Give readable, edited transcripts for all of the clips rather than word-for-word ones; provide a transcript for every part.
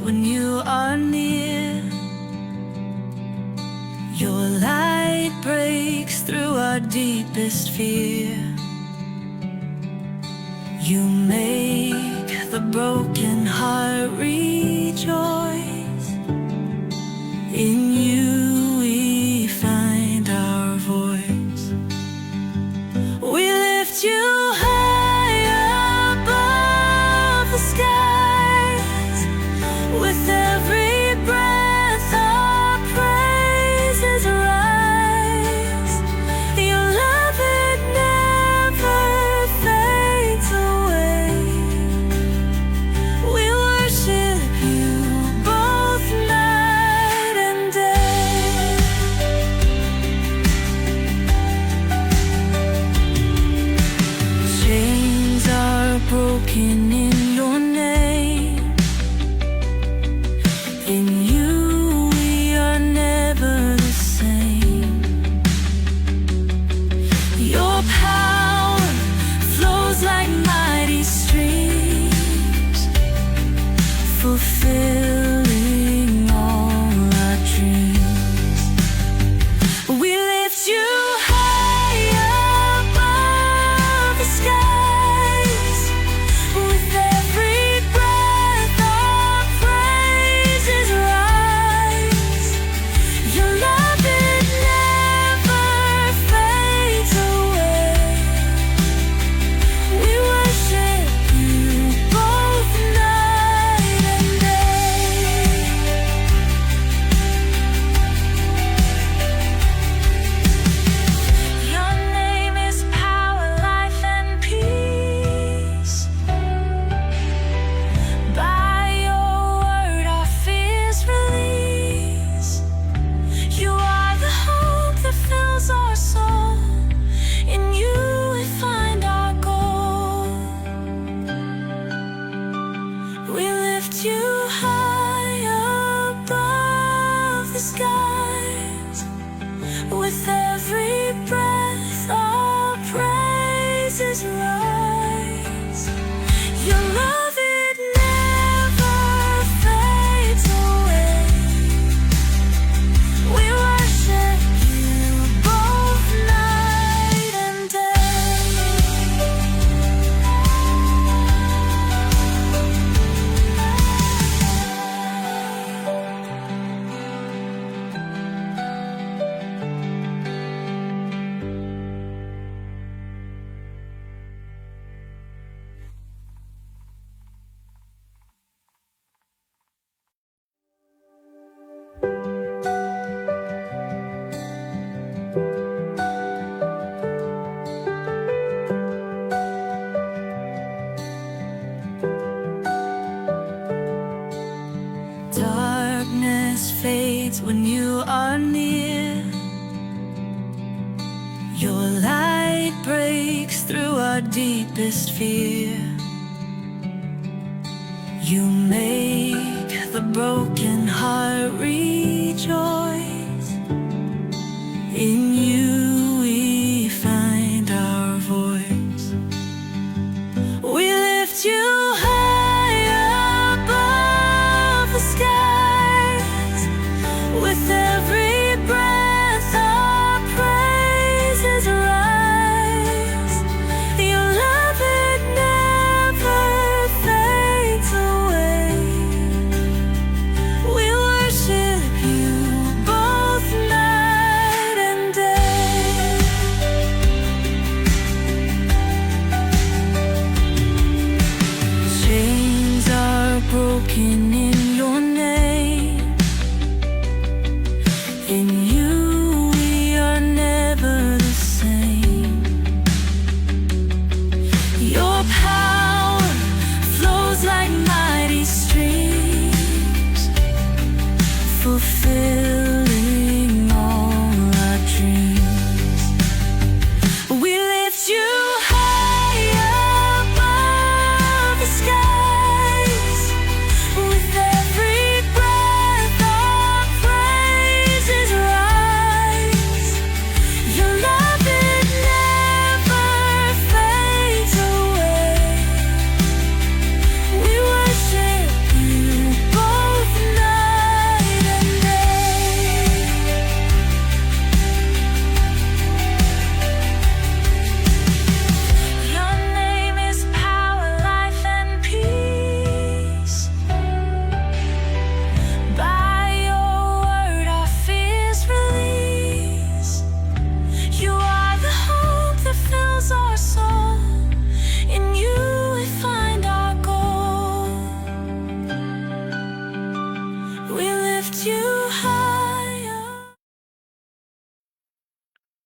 when you are near. Your light breaks through our deepest fear. You make the broken heart rejoice. In you we find our voice. We lift you high above the skies. With every breath our praises rise. Your love, it never fades away. We worship you both night and day. Chains are broken in your name. In you we are never the same. Your power flows like mighty streams, fulfilling all our dreams. We lift you high above the skies. With every breath our praises rise. Your love, it never fades away. We worship you both night and day. Your name is power, life, and peace. By your word our fears release. You are the hope that fills our soul. In you we find our goal. We lift you high above the skies. With every breath our praises rise. Your love, it never fades away. We worship you both night and day. Darkness fades when you are near. Your light breaks through our deepest fear. You make the broken heart rejoice. In you we find our voice. We lift you high above the skies. With every breath our praises rise. Your love, it never fades away. We worship you both night and day.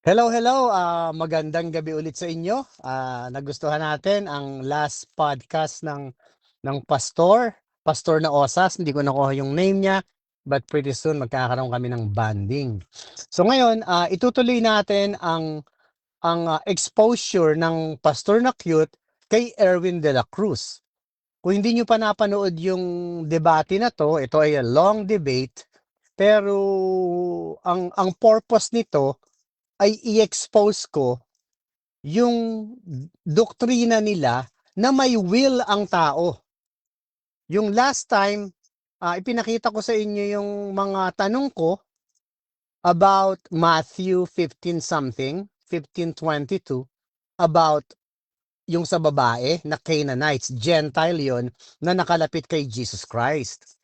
Hello, hello. Magandang gabi ulit sa inyo. Nagustuhan natin ang last podcast ng Pastor na Osas. Hindi ko nakuha yung name niya, but pretty soon magkakaroon kami ng banding. So ngayon, itutuloy natin ang exposure ng Pastor na Cute kay Erwin de la Cruz. Kung hindi nyo pa napanood yung debate na to, ito ay a long debate, pero ang purpose nito ay i-expose ko yung doktrina nila na may will ang tao. Yung last time, ipinakita ko sa inyo yung mga tanong ko about Matthew 15 something, 15:22, about yung sa babae na Canaanites, Gentile yon na nakalapit kay Jesus Christ.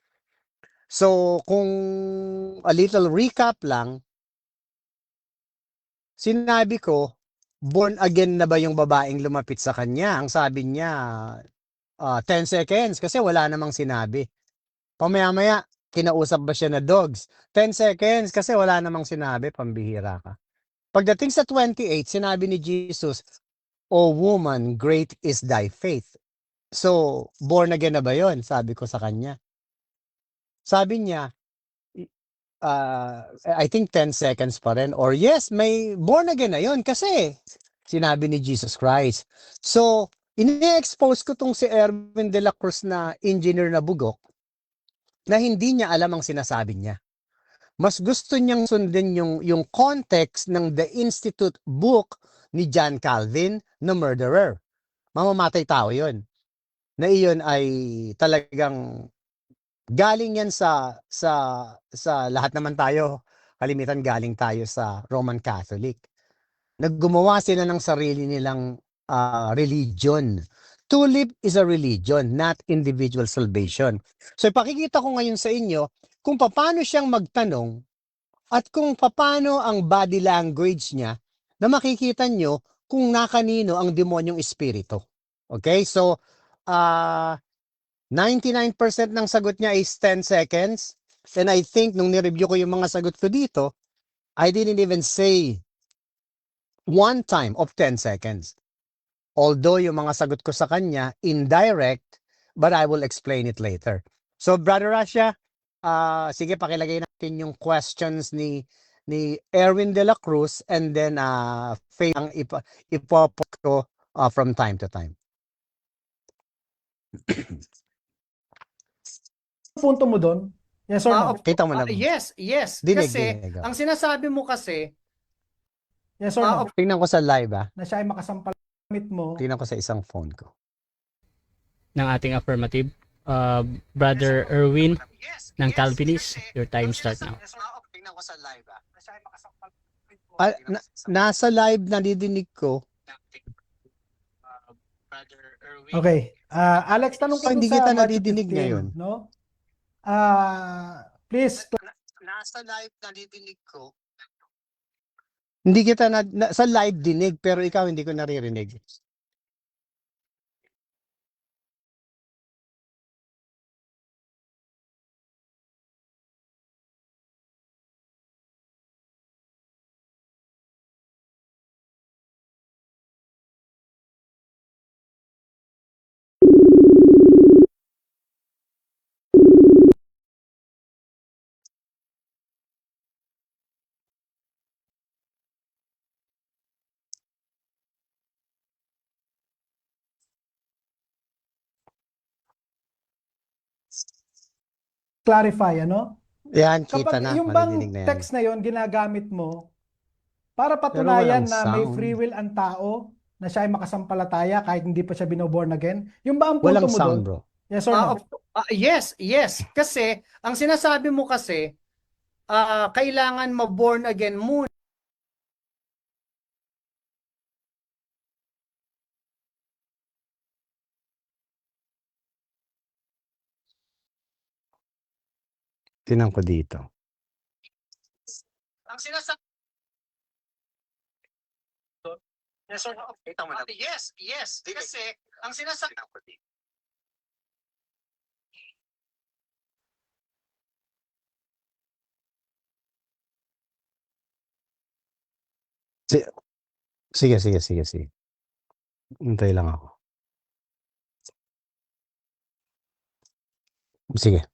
So, kung a little recap lang, sinabi ko, born again na ba yung babaeng lumapit sa kanya? Ang sabi niya, 10 seconds kasi wala namang sinabi. Pamaya-maya, kinausap ba siya na dogs? 10 seconds kasi wala namang sinabi, pambihira ka. Pagdating sa 28, sinabi ni Jesus, "O woman, great is thy faith." So, born again na ba yon? Sabi ko sa kanya. Sabi niya, I think 10 seconds pa rin. Or yes, may born again na yon kasi sinabi ni Jesus Christ. So, ini-expose ko tong si Erwin de la Cruz na engineer na bugok na hindi niya alam ang sinasabi niya. Mas gusto niyang sundin yung context ng The Institute book ni John Calvin na murderer. Mamamatay tao yon. Na iyon ay talagang galing yan sa lahat naman tayo, kalimitan galing tayo sa Roman Catholic. Naggumawa sila ng sarili nilang religion. To live is a religion, not individual salvation. So ipakikita ko ngayon sa inyo kung paano siyang magtanong at kung paano ang body language niya na makikita nyo kung nakanino ang demonyong espiritu. Okay? So, 99% ng sagot niya is 10 seconds. And I think nung nireview ko yung mga sagot ko dito, I didn't even say one time of 10 seconds. Although yung mga sagot ko sa kanya, indirect, but I will explain it later. So, Brother Rasha, sige, pakilagay natin yung questions ni Erwin de la Cruz and then ang ipopot ko from time to time. Punto mo doon? Yes or no? Kita mo na. Yes. Dinig, Kasi, dinig. ang sinasabi mo kasi, Yes or no? Tingnan ko sa live Na siya ay makasampal gamit mo. Tingnan ko sa isang phone ko. ng ating affirmative. Brother Erwin ng Calvinist, your time start now. Tingnan ko sa live nasa live nadidinig ko. Okay. Alex, tanong ko Hindi sa kita Matthew nadidinig 15, ngayon. no? Please, Nasa live nadidinig ko. Hindi kita sa live dinig pero ikaw hindi ko naririnig. clarify, ano? Yan, kita Kapag na. yung bang Maririnig na yan. text na yon ginagamit mo para Pero patunayan walang na may sound. free will ang tao, na siya ay makasampalataya kahit hindi pa siya binoborn again, yung ba ang punto Walang mo sound, doon? bro. Yes or no? yes. Kasi, ang sinasabi mo kasi, kailangan ma-born again muna. Tingnan ko dito. Ang sinasabi Yes or no? Yes. Kasi, ang sinasabi Si- Sige, sige, sige, sige. Hintay lang ako. Sige.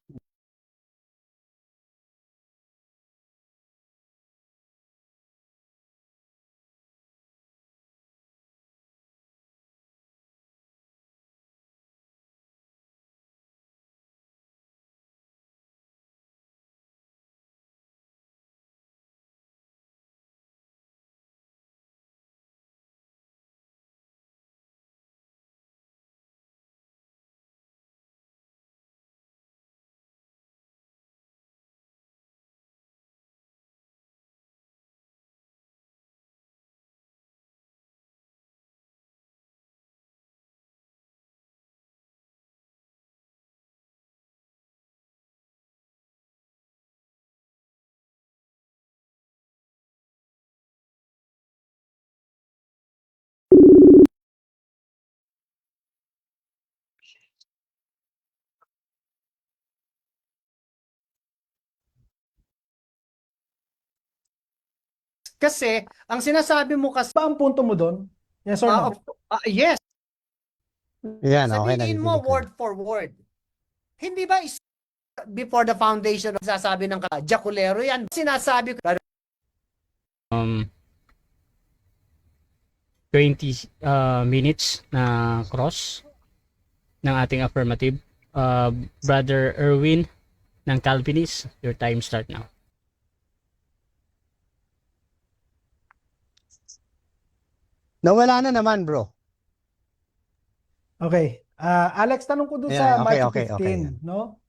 Kasi ang sinasabi mo kasi Ba ang punto mo doon? Yes or no? yes, Yan, okay, sabihin mo naririnig ko. word for word. Hindi ba before the foundation of sasabi ng Jaculero yan? Sinasabi ko 20 minutes na cross ng ating affirmative. Brother Erwin ng Calvinist, your time start now. Nawala na naman, bro. Okay. Alex, tanong ko doon Yeah, sa okay, Matthew okay, 15, okay. no?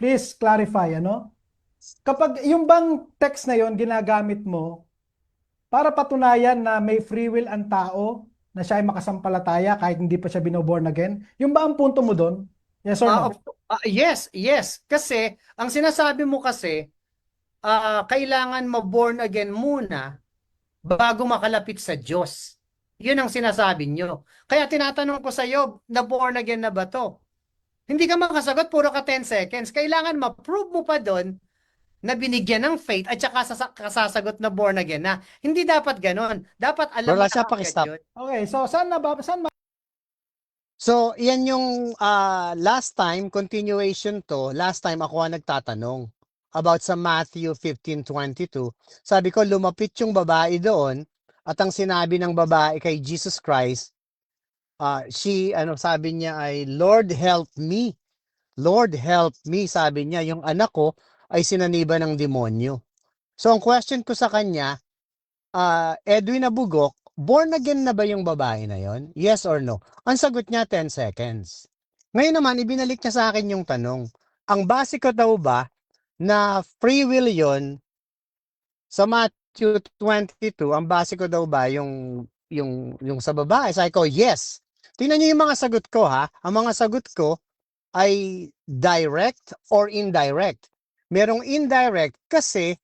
Please clarify, ano? Kapag yung bang text na yon ginagamit mo para patunayan na may free will ang tao, na siya ay makasampalataya kahit hindi pa siya binoborn again, yung ba ang punto mo doon? Yes or no? yes, yes. Kasi ang sinasabi mo kasi kailangan ma-born again muna bago makalapit sa Diyos. Yun ang sinasabi nyo. Kaya tinatanong ko sa iyo, na born again na ba to? Hindi ka makasagot, puro ka 10 seconds. Kailangan ma-prove mo pa doon na binigyan ng faith at saka kasasagot na born again na. Hindi dapat ganon. Dapat alam Bro, mo Lasha, na agad pakistop. yun. Okay, so saan So, yan yung last time, continuation to. Last time ako ang nagtatanong about sa Matthew 15:22. Sabi ko, lumapit yung babae doon at ang sinabi ng babae kay Jesus Christ, sabi niya ay, Lord help me. Lord help me, sabi niya, yung anak ko ay sinaniba ng demonyo. So, ang question ko sa kanya, Edwin Abugok, born again na ba yung babae na yon? Yes or no? Ang sagot niya, 10 seconds. Ngayon naman, ibinalik niya sa akin yung tanong, ang base ko daw ba na free will yon sa Matthew 22, ang base ko daw ba yung sa babae? Sabi ko, yes. Tingnan niyo yung mga sagot ko ha. Ang mga sagot ko ay direct or indirect. Merong indirect kasi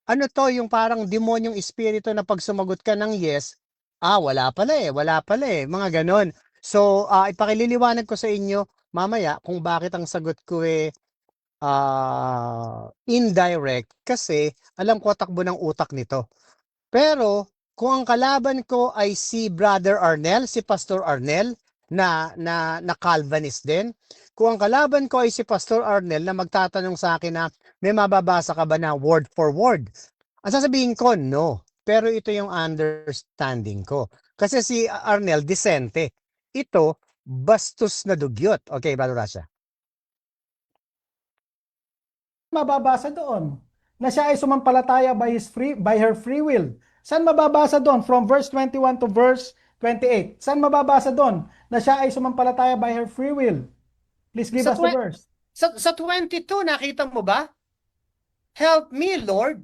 ano to, yung parang demonyong espiritu na pag sumagot ka ng yes, wala pala eh, mga ganon. So, ipakililiwanag ko sa inyo mamaya kung bakit ang sagot ko indirect kasi alam ko takbo ng utak nito. Pero, kung ang kalaban ko ay si Brother Arnel, si Pastor Arnel, na Calvinist din, kung ang kalaban ko ay si Pastor Arnel na magtatanong sa akin na may mababasa ka ba na word for word, ang sasabihin ko, no. Pero ito yung understanding ko. Kasi si Arnel, disente. Ito, bastos na dugyot. Okay, Brother Rasha. mababasa doon? Na siya ay sumampalataya by her free will. Saan mababasa doon? From verse 21 to verse 28. Saan mababasa doon? Na siya ay sumampalataya by her free will. Please give Sa us the verse. Sa 22, nakita mo ba? Help me, Lord.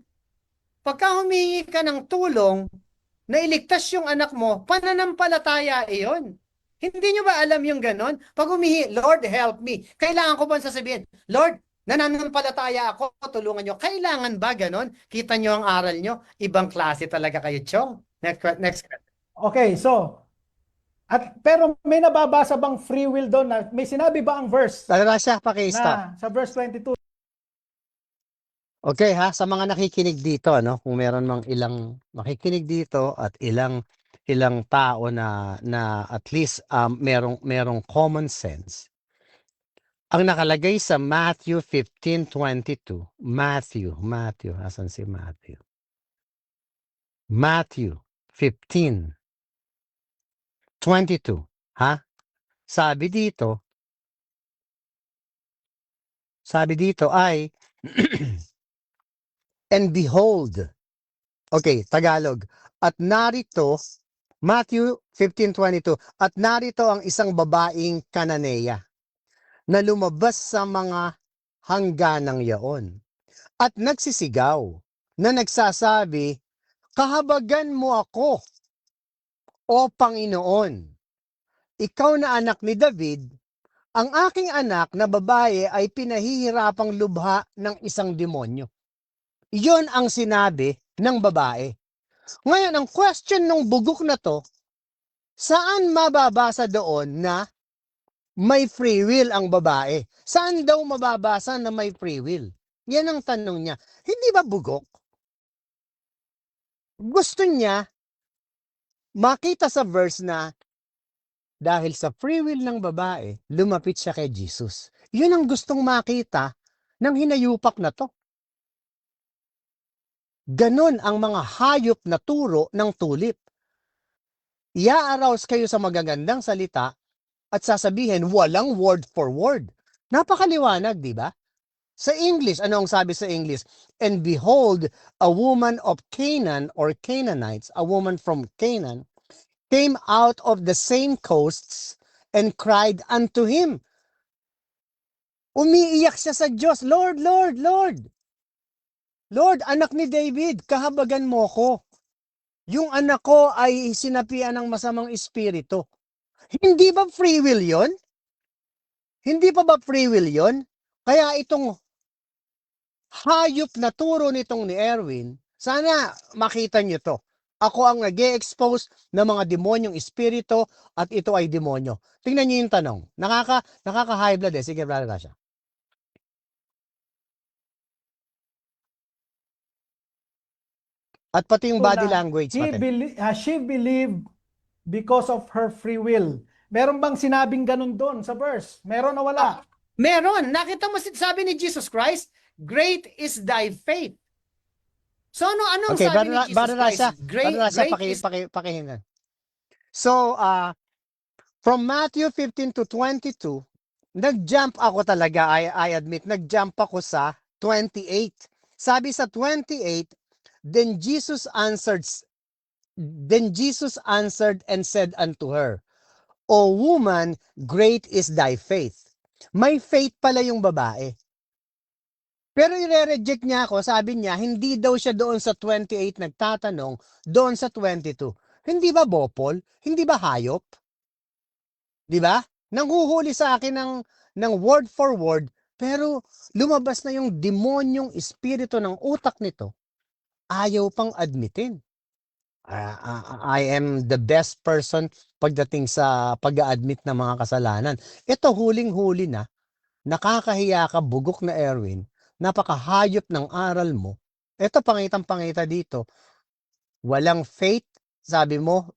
Pagka humingi ka ng tulong na iligtas yung anak mo, pananampalataya iyon. Hindi nyo ba alam yung ganon? Pag humihi, Lord, help me. Kailangan ko ba sasabihin, Lord, nananampalataya ako, tulungan nyo. Kailangan ba ganon? Kita nyo ang aral nyo? Ibang klase talaga kayo, Chong. Next. Okay, so, pero may nababasa bang free will doon? Na, may sinabi ba ang verse Brother Rasha, paki-stop. na sa verse 22? Okay ha, sa mga nakikinig dito, ano, kung meron mang ilang makikinig dito at ilang tao na at least merong common sense. Ang nakalagay sa Matthew 15:22, Matthew, asan si Matthew? Matthew 15:22, ha? Sabi dito ay and behold, okay, Tagalog. At narito, Matthew 15:22, at narito ang isang babaeng Kananeya na lumabas sa mga hangganang yaon at nagsisigaw na nagsasabi, kahabagan mo ako, o Panginoon. Ikaw na anak ni David, ang aking anak na babae ay pinahihirapang lubha ng isang demonyo. Iyon ang sinabi ng babae. Ngayon, ang question ng bugok na to, saan mababasa doon na may free will ang babae? Saan daw mababasa na may free will? Yan ang tanong niya. Hindi ba bugok? Gusto niya makita sa verse na dahil sa free will ng babae, lumapit siya kay Jesus. Yun ang gustong makita ng hinayupak na to. Ganon ang mga hayop na turo ng tulip. Ia-arouse kayo sa magagandang salita at sasabihin walang word for word. Napakaliwanag, di ba? Sa English, ano ang sabi sa English? And behold, a woman of Canaan or Canaanites, a woman from Canaan, came out of the same coasts and cried unto him. Umiiyak siya sa Diyos, Lord, Lord, Lord. Lord, anak ni David, kahabagan mo ko. Yung anak ko ay sinapian ng masamang espiritu. Hindi ba free will yon? Hindi pa ba free will yon? Kaya itong hayop na turo nitong ni Erwin, sana makita nyo to. Ako ang nag-e-expose ng mga demonyong espiritu at ito ay demonyo. Tingnan nyo yung tanong. Nakaka-high blood eh. Sige, brother Rasha. At pati yung body language pati. She believed because of her free will. Meron bang sinabing ganun doon sa verse? Meron o wala? Meron. Nakita mo sabi ni Jesus Christ, great is thy faith. So anong Okay, sabi ni Jesus Brother Christ? Rasha, pakihingan. So, from Matthew 15 to 22, nag-jump ako talaga, I admit, nag-jump ako sa 28. Sabi sa 28, then Jesus answered and said unto her, O woman, great is thy faith. May faith pala yung babae. Pero i-reject niya ako, sabi niya, hindi daw siya doon sa 28 nagtatanong, doon sa 22. Hindi ba bopol? Hindi ba hayop? Di ba? Nanghuhuli sa akin ng word for word, pero lumabas na yung demonyong espiritu ng utak nito. Ayaw pang admitin. I am the best person pagdating sa pag-a-admit ng mga kasalanan. Ito huling-huli na, nakakahiya ka, bugok na Erwin, napakahayop ng aral mo. Ito pangitang-pangita dito. Walang faith, sabi mo,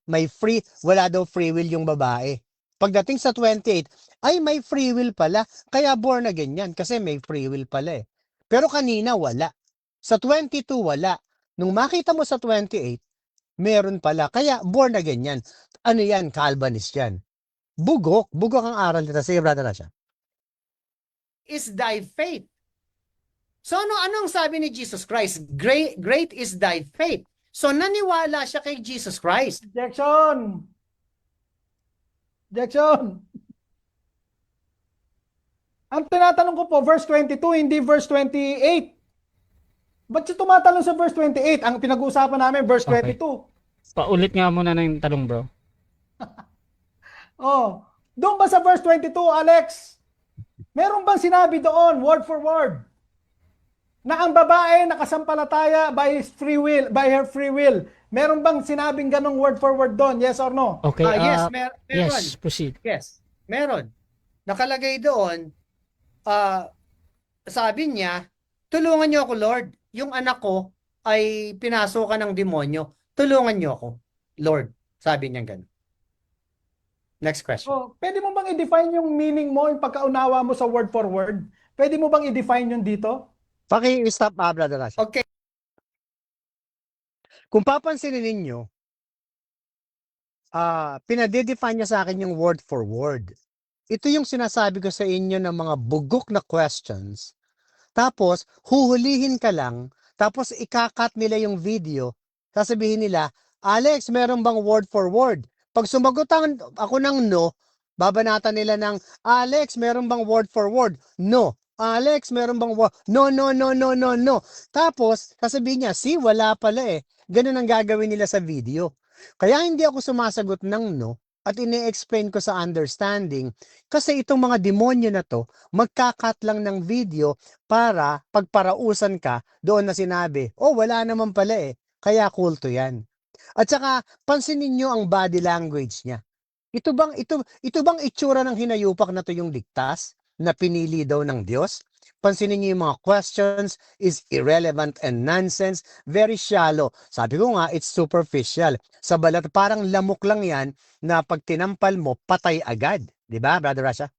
wala daw free will yung babae. Pagdating sa 28, ay may free will pala, kaya born again yan, kasi may free will pala eh. Pero kanina wala. Sa 22 wala. Nung makita mo sa 28, meron pala, kaya born again yan. Ano yan? Calvinist yan. Bugok ang aral nito. Sige, brother na siya. Is thy faith. So anong sabi ni Jesus Christ? Great is thy faith. So naniwala siya kay Jesus Christ. Jackson! Ang tinatanong ko po, verse 22, hindi verse 28. Ba't siya tumatalon sa verse 28? Ang pinag-uusapan namin, verse 22. Paulit nga muna ng tanong, bro. Oh, doon ba sa verse 22, Alex? Meron bang sinabi doon, word for word, na ang babae nakasampalataya by her free will? Meron bang sinabing ganong word for word doon? Yes or no? Okay, Yes, meron. yes, proceed. Yes, meron. Nakalagay doon, sabi niya, tulungan niyo ako, Lord. yung anak ko ay pinasukan ng demonyo. Tulungan niyo ako, Lord. Sabi niya ganun. Next question. Oh, pwede mo bang i-define yung meaning mo, yung pagkaunawa mo sa word for word? Pwede mo bang i-define yun dito? Paki-stop, Brother Rasha. Okay. Kung papansinin ninyo, pinadedefine niya sa akin yung word for word. Ito yung sinasabi ko sa inyo ng mga bugok na questions. Tapos, huhulihin ka lang, tapos ikakat nila yung video. Sasabihin nila, Alex, meron bang word for word? Pag sumagot ako ng no, babanatan nila ng, Alex, meron bang word for word? No. Alex, meron bang word? No, no, no, no, no, no. Tapos, sasabihin niya, see, wala pala eh. Ganun ang gagawin nila sa video. Kaya hindi ako sumasagot ng no at ine-explain ko sa understanding kasi itong mga demonyo na to, magkakat lang ng video para pagparausan ka doon na sinabi, oh wala naman pala eh, kaya kulto yan. At saka pansinin nyo ang body language niya. Ito bang itsura ng hinayupak na to yung ligtas na pinili daw ng Diyos? Pansinin niyo yung mga questions is irrelevant and nonsense, very shallow. Sabi ko nga, it's superficial. Sa balat, parang lamok lang yan na pag tinampal mo, patay agad. Di ba, Brother Rasha?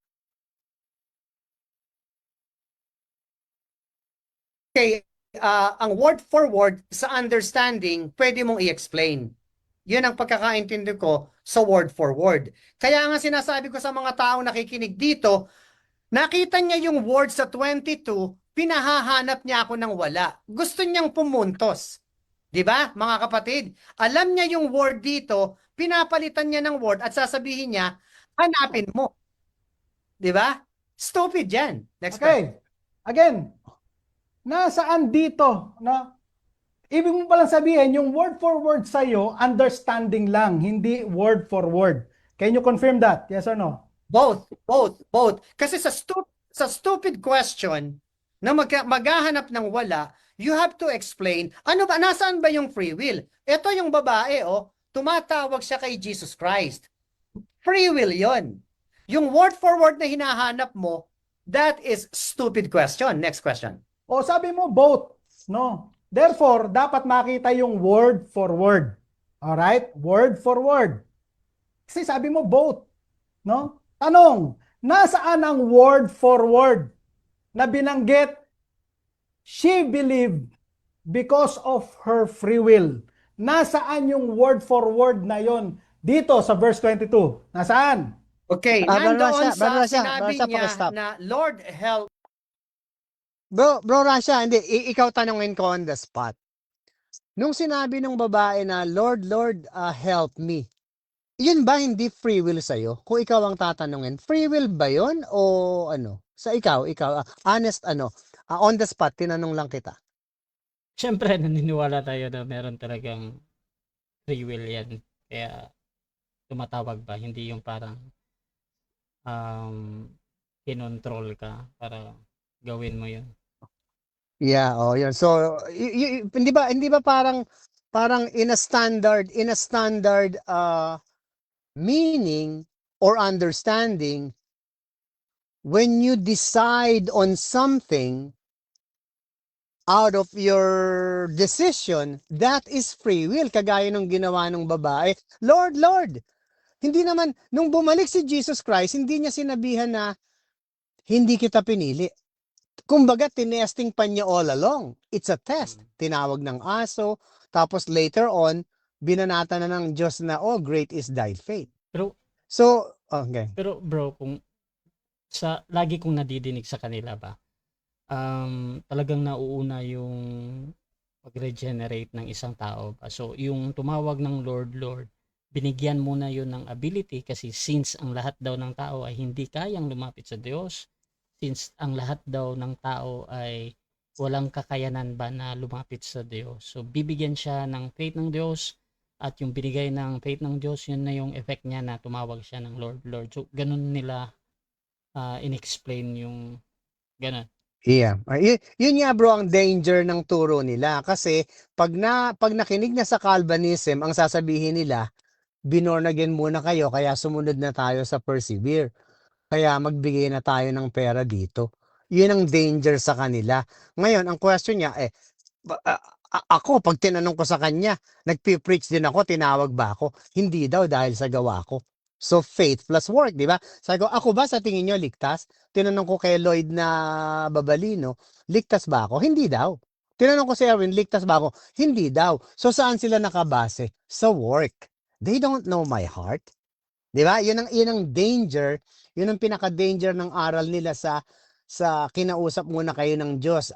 Okay, ang word for word sa understanding, pwede mong i-explain. Yun ang pagkakaintindi ko sa word for word. Kaya nga sinasabi ko sa mga taong nakikinig dito, nakita niya yung word sa 22, pinahahanap niya ako ng wala. Gusto niyang pumuntos. 'Di ba, mga kapatid? Alam niya yung word dito, pinapalitan niya ng word at sasabihin niya, hanapin mo. 'Di ba? Stupid yan. Next question. Okay. Again, nasaan dito? No? Ibig mo palang sabihin, yung word for word sa'yo, understanding lang, hindi word for word. Can you confirm that? Yes or no? Both. Kasi sa stupid question na maghahanap ng wala, you have to explain, ano ba, nasaan ba yung free will? Ito yung babae, tumatawag siya kay Jesus Christ. Free will yon. Yung word for word na hinahanap mo, that is stupid question. Next question. O sabi mo both, no? Therefore, dapat makita yung word for word. Alright? Word for word. Kasi sabi mo both, no? Tanong, nasaan ang word for word na binanggit she believed because of her free will? Nasaan yung word for word na yon dito sa verse 22? Nasaan? Okay, Brother nandoon Rasha, Brother sa Rasha, sinabi Brother Rasha, niya pakistop. na Lord help. Bro Rasha, hindi, ikaw tanungin ko on the spot. Nung sinabi ng babae na, Lord, help me, yun ba hindi free will sa'yo? Kung ikaw ang tatanungin, free will ba yun? O ano? Sa ikaw, honest on the spot, tinanong lang kita. Siyempre, naniniwala tayo na meron talagang free will yan. Kaya tumatawag ba? Hindi yung parang kinontrol ka para gawin mo yun. Yeah, yun. So, hindi ba parang in a standard meaning or understanding, when you decide on something out of your decision, that is free will, kagaya nung ginawa ng babae. Lord, hindi naman, nung bumalik si Jesus Christ, hindi niya sinabihan na hindi kita pinili. Kumbaga, tinesting pa niya all along. It's a test. Tinawag ng aso, tapos later on, binanata na ng Diyos na, oh, great is thy faith. Pero So, okay. Pero bro, kung lagi kong nadidinig sa kanila ba, talagang nauuna yung mag-regenerate ng isang tao ba. So, yung tumawag ng Lord, binigyan muna yun ng ability kasi since ang lahat daw ng tao ay hindi kayang lumapit sa Diyos, since ang lahat daw ng tao ay walang kakayanan ba na lumapit sa Diyos. So, bibigyan siya ng faith ng Diyos at yung binigay ng faith ng Diyos, yun na yung effect niya na tumawag siya ng Lord. So, ganun nila in-explain yung ganun. Yeah. Yun nga bro ang danger ng turo nila kasi pag nakinig na sa Calvinism, ang sasabihin nila, binorn again muna kayo kaya sumunod na tayo sa persevere. Kaya magbigay na tayo ng pera dito. Yun ang danger sa kanila. Ngayon, ang question niya, Ako, pag tinanong ko sa kanya, nagpi-preach din ako, tinawag ba ako? Hindi daw dahil sa gawa ko. So, faith plus work, di ba? Sabi ko, ako ba sa tingin nyo ligtas? Tinanong ko kay Lloyd na Babalino, ligtas ba ako? Hindi daw. Tinanong ko si Erwin, ligtas ba ako? Hindi daw. So, saan sila nakabase? Sa work. They don't know my heart. Di ba? Yun ang danger, yun ang pinaka-danger ng aral nila sa kinausap muna kayo ng Diyos,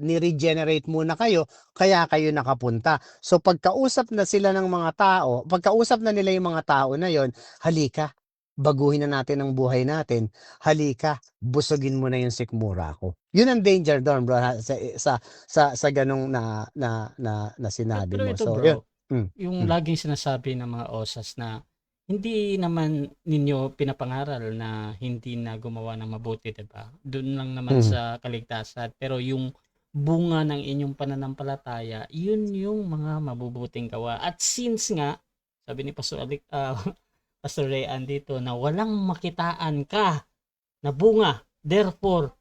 ni-regenerate muna kayo, kaya kayo nakapunta. So pagkausap na sila ng mga tao, pagkausap na nila yung mga tao na yon, halika, baguhin na natin ang buhay natin. Halika, busugin mo na yung sikmura ko. Yun ang danger doon, bro, sa ganong na sinabi Pero mo. ito So, yun. bro, yung Mm. laging sinasabi ng mga OSAS na hindi naman ninyo pinapangaral na hindi na gumawa ng mabuti, 'di ba? Doon lang naman Mm. sa kaligtasan. Pero yung bunga ng inyong pananampalataya, yun yung mga mabubuting gawa. At since nga, sabi ni Pastor Rayan dito, na walang makitaan ka na bunga, therefore,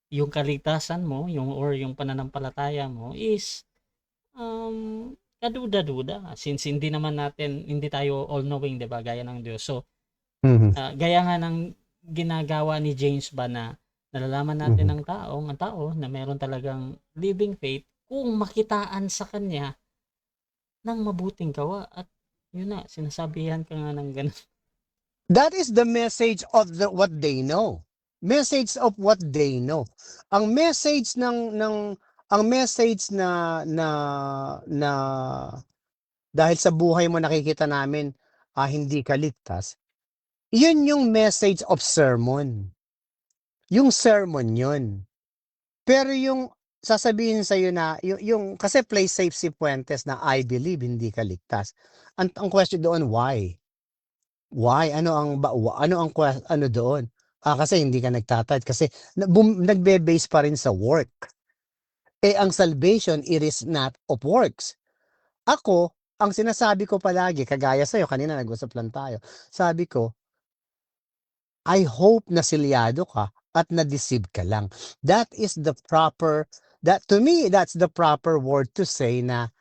yung kaligtasan mo, yung pananampalataya mo is kaduda-duda, since hindi tayo all-knowing, 'di ba, gaya ng Diyos. So, Mhm. gaya nga ng ginagawa ni James ba na nalalaman natin Mhm. ang tao na meron talagang living faith kung makitaan sa kanya ng mabuting gawa. At yun na, sinasabihan ka nga ng ganun. That is the message of what they know. Message of what they know. Ang message ang message na dahil sa buhay mo nakikita namin hindi ka ligtas. Yun yung message of sermon. Yung sermon yun. Pero yung sasabihin sa iyo na yung kasi play safe si Puentes na I believe hindi ka ligtas. Ang question doon, why? Why? Ano doon? Kasi hindi ka nagtatad kasi nagbe-base pa rin sa work. Ang salvation, it is not of works. Ako, ang sinasabi ko palagi, kagaya sa'yo, kanina nag-usap lang tayo, sabi ko, I hope na silyado ka at na-deceive ka lang. To me, that's the proper word to say na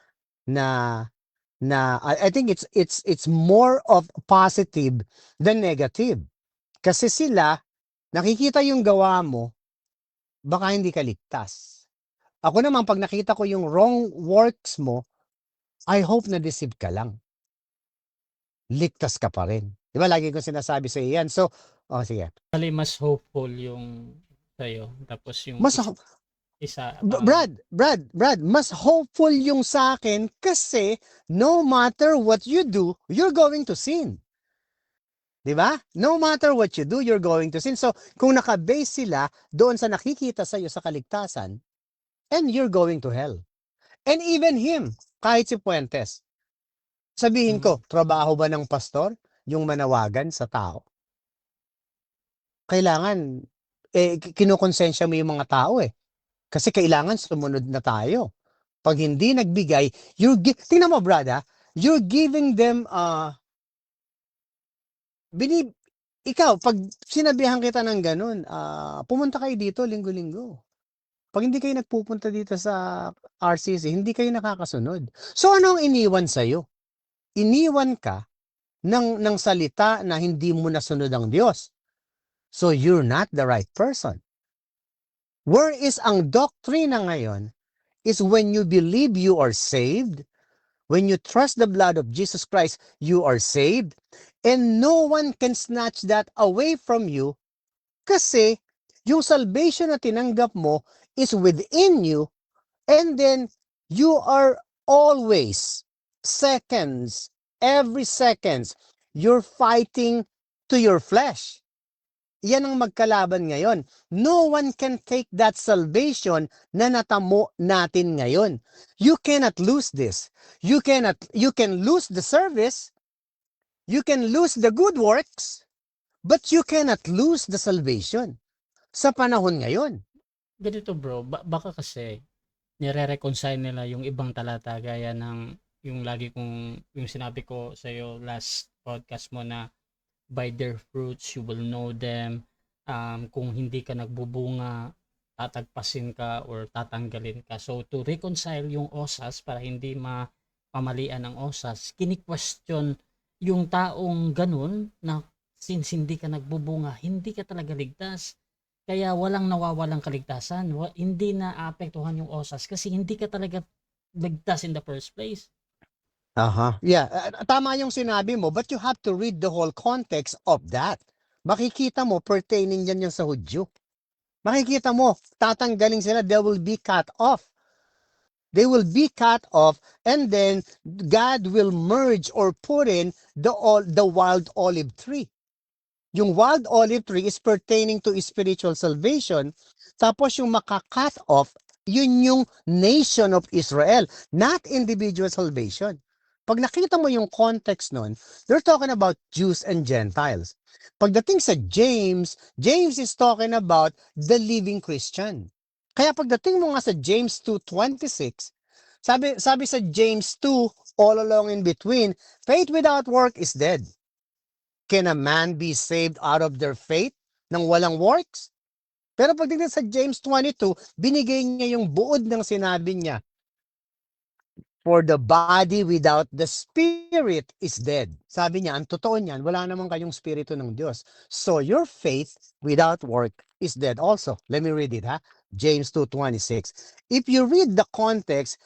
I think it's more of positive than negative. Kasi sila, nakikita yung gawa mo, baka hindi ka ligtas. Ako naman, pag nakita ko yung wrong works mo, I hope na deceive ka lang. Ligtas ka pa rin. Di ba, lagi ko sinasabi sa iyo yan. So, sige. Actually, mas hopeful yung sa'yo. Tapos yung Mas, isa Brad, mas hopeful yung sa akin kasi no matter what you do, you're going to sin. Di ba? No matter what you do, you're going to sin. So, kung naka-base sila doon sa nakikita sa iyo sa kaligtasan, and you're going to hell. And even him, kahit si Puentes, sabihin ko, trabaho ba ng pastor yung manawagan sa tao? Kailangan, kinukonsensya mo yung mga tao Kasi kailangan sumunod na tayo. Pag hindi nagbigay, tingnan mo brad you're giving them, ikaw, pag sinabihan kita ng ganun, pumunta kayo dito linggo-linggo. Pag hindi kayo nagpupunta dito sa RCC, hindi kayo nakakasunod. So ano ang iniwan sa'yo? Iniwan ka ng salita na hindi mo nasunod ang Diyos. So you're not the right person. Whereas ang doktrina ngayon is when you believe you are saved, when you trust the blood of Jesus Christ, you are saved, and no one can snatch that away from you kasi yung salvation na tinanggap mo is within you, and then you are always, every seconds, you're fighting to your flesh. Yan ang magkalaban ngayon. No one can take that salvation na natamo natin ngayon. You cannot lose this. You can lose the service, you can lose the good works, but you cannot lose the salvation sa panahon ngayon. Ganito bro, baka kasi nire-reconcile nila yung ibang talata gaya ng yung sinabi ko sa iyo last podcast mo na by their fruits you will know them. Kung hindi ka nagbubunga, tatagpasin ka or tatanggalin ka. So to reconcile yung osas para hindi mapamalian ang osas, kini-question yung taong ganun na since hindi ka nagbubunga, hindi ka talaga ligtas. Kaya walang nawawalang kaligtasan. Hindi na apektuhan yung osas kasi hindi ka talaga ligtas in the first place. Yeah, tama yung sinabi mo, but you have to read the whole context of that. Makikita mo, pertaining yan sa Hudyo. Makikita mo, tatanggalin sila, they will be cut off. They will be cut off, and then God will merge or put in the wild olive tree. Yung wild olive tree is pertaining to spiritual salvation. Tapos yung maka-cut off, yun yung nation of Israel, not individual salvation. Pag nakita mo yung context nun, they're talking about Jews and Gentiles. Pagdating sa James, James is talking about the living Christian. Kaya pagdating mo nga sa James 2:26, sabi sa James 2, all along in between, faith without work is dead. Can a man be saved out of their faith nang walang works? Pero pagdating sa James 22, binigay niya yung buod ng sinabi niya. For the body without the spirit is dead. Sabi niya, ang totoo niyan, wala naman kayong spirito ng Diyos. So your faith without work is dead also. Let me read it, ha? James 2:26. If you read the context,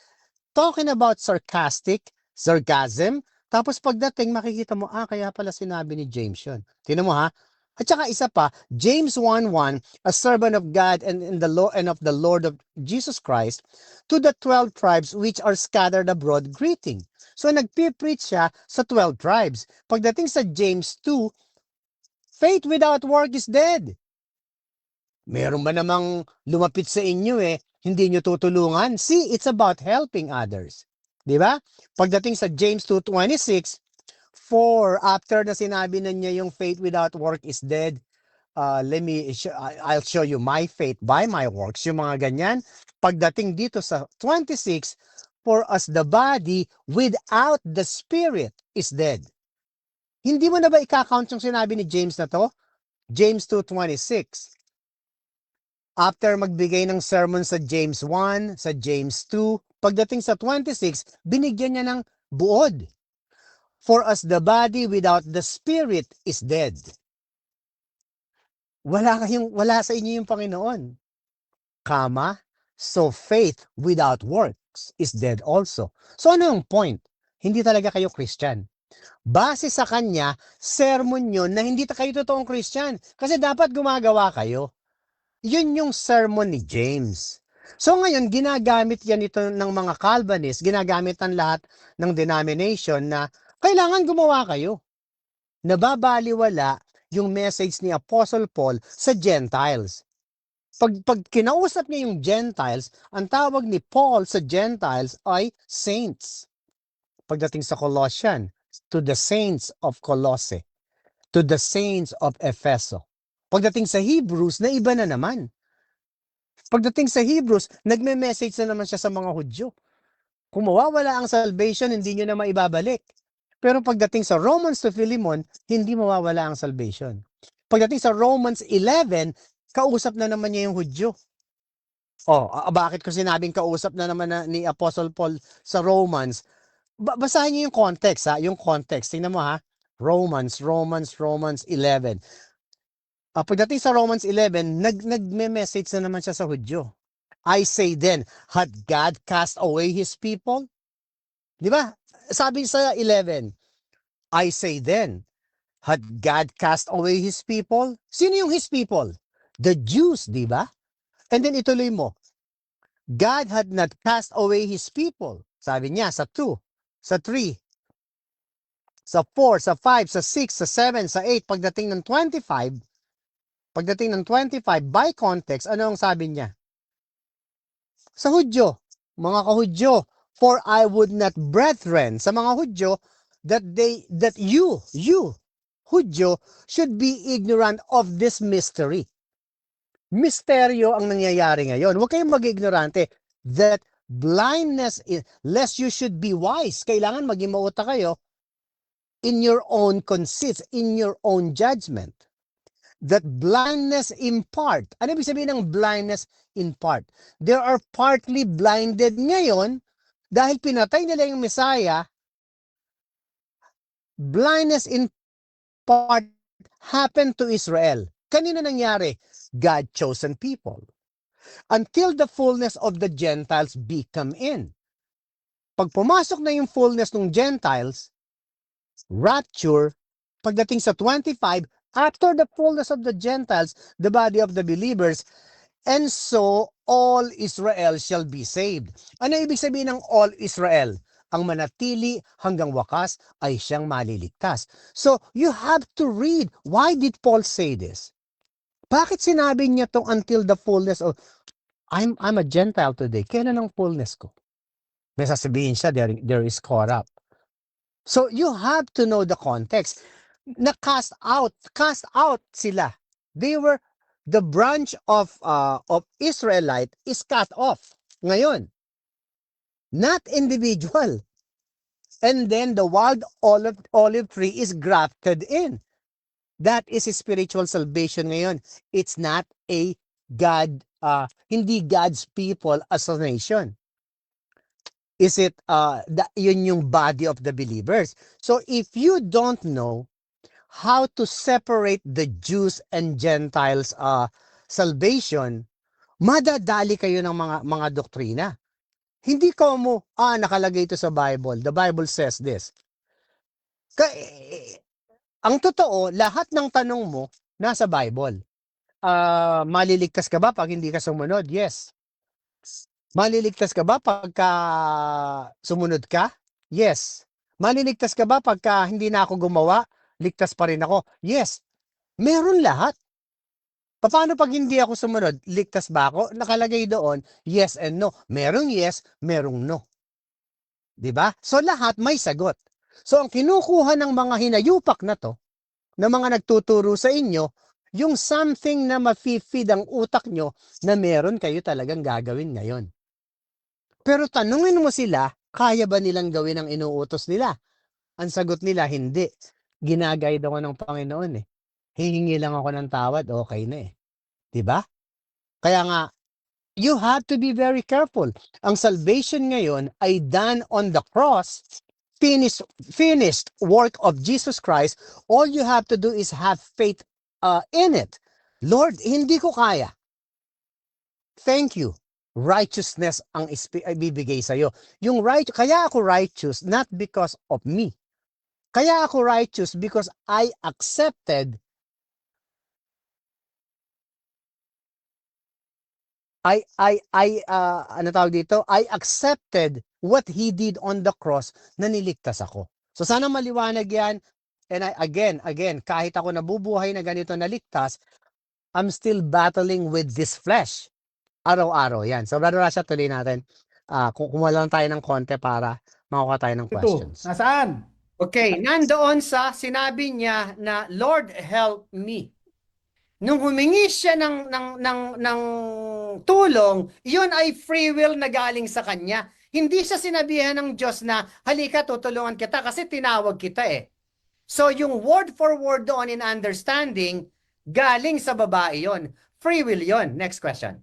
talking about sarcasm, tapos pagdating makikita mo, kaya pala sinabi ni James yun. Tingnan mo, ha? At saka isa pa, James 1:1, a servant of God and of the Lord of Jesus Christ, to the 12 tribes which are scattered abroad, greeting. So nagpipreach siya sa 12 tribes. Pagdating sa James 2, faith without work is dead. Meron ba namang lumapit sa inyo hindi nyo tutulungan? See, it's about helping others. Di ba? Pagdating sa James 2:26, for after na sinabi na niya yung faith without work is dead, I'll show you my faith by my works, yung mga ganyan. Pagdating dito sa 26, for as the body without the spirit is dead. Hindi mo na ba i-count yung sinabi ni James na to? James 2:26. After magbigay ng sermon sa James 1, sa James 2, pagdating sa 26, binigyan niya ng buod. For as the body without the spirit is dead. Wala sa inyo yung Panginoon. So faith without works is dead also. So ano yung point? Hindi talaga kayo Christian. Base sa kanya, sermon yun na hindi kayo totoong Christian. Kasi dapat gumagawa kayo. Yun yung sermon ni James. So ngayon, ginagamit yan ito ng mga Calvinists, ginagamit ang lahat ng denomination na kailangan gumawa kayo. Nababaliwala yung message ni Apostle Paul sa Gentiles. Pag kinausap niya yung Gentiles, ang tawag ni Paul sa Gentiles ay saints. Pagdating sa Colossian, to the saints of Colossae, to the saints of Efeso. Pagdating sa Hebrews, na iba na naman. Pagdating sa Hebrews, nagme-message na naman siya sa mga Hudyo. Kung mawawala ang salvation, hindi nyo na maibabalik. Pero pagdating sa Romans to Philemon, hindi mawawala ang salvation. Pagdating sa Romans 11, kausap na naman niya yung Hudyo. Bakit ko sinabing kausap na naman ni Apostle Paul sa Romans? Basahin niyo yung context, ha? Yung context. Tingnan mo, ha? Romans 11. Pagdating sa Romans 11, nagme-message na naman siya sa Hudyo. I say then, had God cast away His people? Di ba? Sabi sa 11, I say then, had God cast away His people? Sino yung His people? The Jews, di ba? And then ituloy mo, God had not cast away His people. Sabi niya sa 2, sa 3, sa 4, sa 5, sa 6, sa 7, sa 8, pagdating ng 25, by context, ano ang sabi niya? Sa Hudyo, mga kahudyo, for I would not, brethren, sa mga Hudyo, that you, Hudyo, should be ignorant of this mystery. Misteryo ang nangyayari ngayon. Huwag kayong mag-ignorante that blindness, lest you should be wise. Kailangan maging mauta kayo in your own conceits, in your own judgment. that blindness in part. Ano ibig sabihin ng blindness in part? They are partly blinded ngayon dahil pinatay nila yung Messiah. Blindness in part happened to Israel. Kanina nangyari? God chosen people. Until the fullness of the Gentiles be come in. Pag pumasok na yung fullness ng Gentiles, rapture, pagdating sa 25, after the fullness of the Gentiles, the body of the believers, and so all Israel shall be saved. Ano ibig sabihin ng all Israel? Ang manatili hanggang wakas ay siyang maliligtas. So, you have to read. Why did Paul say this? Bakit sinabi niya to until the fullness of, I'm a Gentile today. Kailan ang fullness ko? May sasabihin siya, there is caught up. So, you have to know the context. Cast out sila. They were, the branch of Israelite is cut off ngayon. Not individual. And then the wild olive tree is grafted in. That is a spiritual salvation ngayon. It's not a God, hindi God's people as a nation. Is it, yun yung body of the believers. So if you don't know how to separate the Jews and Gentiles salvation, madadali kayo ng mga doktrina. Hindi ko mo, nakalagay ito sa Bible. The Bible says this. Ang totoo, lahat ng tanong mo nasa Bible. Maliligtas ka ba pag hindi ka sumunod? Yes. Maliligtas ka ba pagka sumunod ka? Yes. Maliligtas ka ba pagka hindi na ako gumawa? Ligtas pa rin ako? Yes. Meron lahat. Paano pag hindi ako sumunod? Ligtas ba ako? Nakalagay doon, yes and no. Merong yes, merong no. Diba? So lahat may sagot. So ang kinukuha ng mga hinayupak na to, na mga nagtuturo sa inyo, yung something na mafi-feed ang utak nyo na meron kayo talagang gagawin ngayon. Pero tanungin mo sila, kaya ba nilang gawin ang inuutos nila? Ang sagot nila, hindi. Ginaguide ako ng Panginoon eh. Hihingi lang ako ng tawad, okay na eh. Diba? Kaya nga, you have to be very careful. Ang salvation ngayon ay done on the cross, finished work of Jesus Christ. All you have to do is have faith in it. Lord, hindi ko kaya. Thank you. Righteousness ang ibibigay sa'yo. Kaya ako righteous not because of me. Kaya ako righteous because I accepted ano tawag dito? I accepted what He did on the cross na niligtas ako. So sana maliwanag yan. And again, kahit ako nabubuhay na ganito naligtas, I'm still battling with this flesh. Araw-araw yan. So Brother Rasha, tuloy natin. Kumuha lang tayo ng konti para makuha tayo ng questions. Nasaan? Okay, nandoon sa sinabi niya na Lord help me. Nung humingi siya ng tulong, yun ay free will na galing sa kanya. Hindi siya sinabihan ng Diyos na halika tutulungan kita kasi tinawag kita eh. So yung word for word doon in understanding, galing sa babae yon. Free will yon. Next question.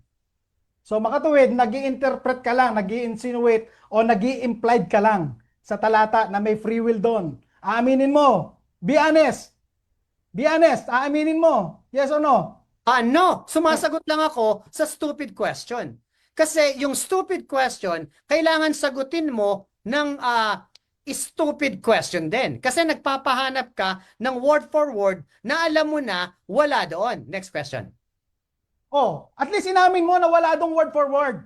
So makatuwid, nag-i-interpret ka lang, nag-i-insinuate o nag-i-implied ka lang sa talata na may free will doon. Aaminin mo. Be honest. Be honest. Aaminin mo. Yes or no? No. Sumasagot lang ako sa stupid question. Kasi yung stupid question, kailangan sagutin mo ng stupid question din. Kasi nagpapahanap ka ng word for word na alam mo na wala doon. Next question. Oh, at least inamin mo na wala dong word for word.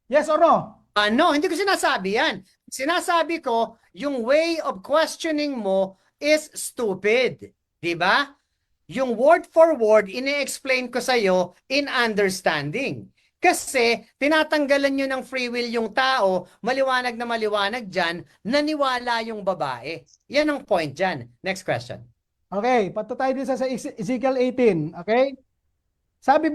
Yes or no? No, hindi ko sinasabi yan. Sinasabi ko, yung way of questioning mo is stupid. Diba? Yung word for word, ini-explain ko sa'yo in understanding. Kasi tinatanggalan nyo ng free will yung tao, maliwanag na maliwanag dyan, naniwala yung babae. Yan ang point dyan. Next question. Okay, pato tayo din sa Ezekiel 18. Okay? Sabi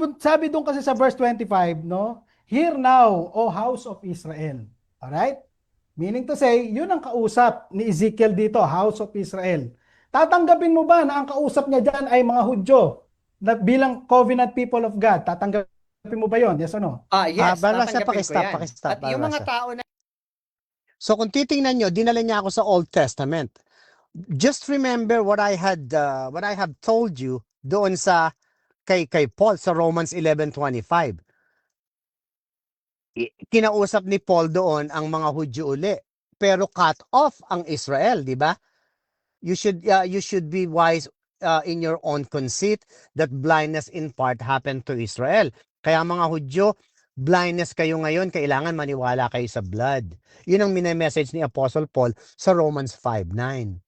doon kasi sa verse 25, no? Hear now, O house of Israel. Alright? Meaning to say, yun ang kausap ni Ezekiel dito, house of Israel. Tatanggapin mo ba na ang kausap niya dyan ay mga Hudyo? na bilang covenant people of God, tatanggapin mo ba yon? Yes or no? Yes, Bala siya, tatanggapin ko pakistop, yan. pakistop, At yung bala mga siya. tao na So kung titingnan nyo, dinala niya ako sa Old Testament. Just remember what I have told you doon sa kay Paul sa Romans 11:25. Kinausap ni Paul doon ang mga Hudyo uli. Pero cut off ang Israel, di ba? You should be wise in your own conceit that blindness in part happened to Israel. Kaya mga Hudyo, blindness kayo ngayon, kailangan maniwala kayo sa blood. Yun ang message ni Apostle Paul sa Romans 5:9.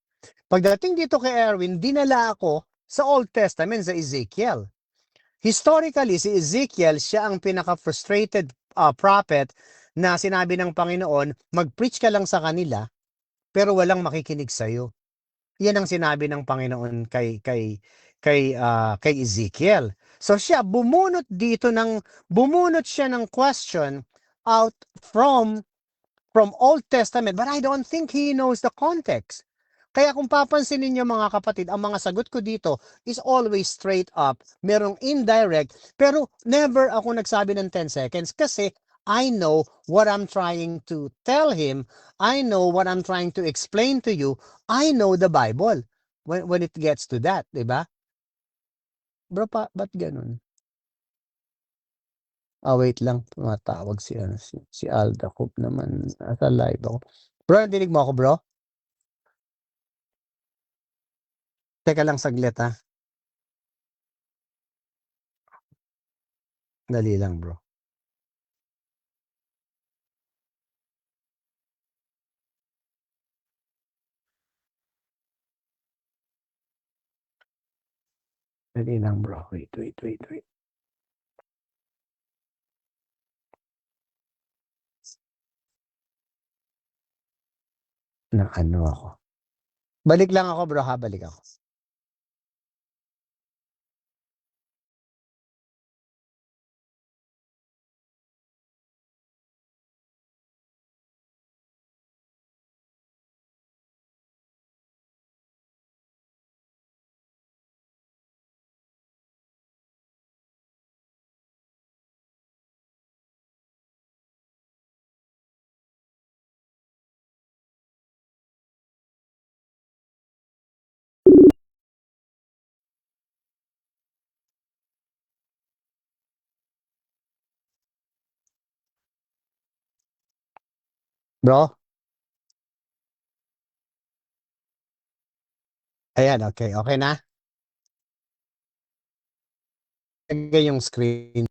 Pagdating dito kay Erwin, dinala ako sa Old Testament, sa Ezekiel. Historically, si Ezekiel, siya ang pinaka-frustrated prophet na sinabi ng Panginoon, mag-preach ka lang sa kanila, pero walang makikinig sa'yo. Yan ang sinabi ng Panginoon kay Ezekiel. So siya bumunot siya ng question out from Old Testament, but I don't think he knows the context. Kaya kung papansin ninyo mga kapatid, ang mga sagot ko dito is always straight up, merong indirect, pero never ako nagsabi ng 10 seconds kasi I know what I'm trying to tell him. I know what I'm trying to explain to you. I know the Bible when it gets to that, di ba? Bro, ba't ganun? Wait lang. Tumatawag si Alda Coop naman. Nasa live ako. Bro, nadinig mo ako, bro? Teka lang saglit, ha? Dali lang, bro. Dali lang, bro. Wait. Na ano ako. Balik lang ako, bro, ha? Balik ako. Bro? Ayan, okay. Okay na? Lagay yung screen.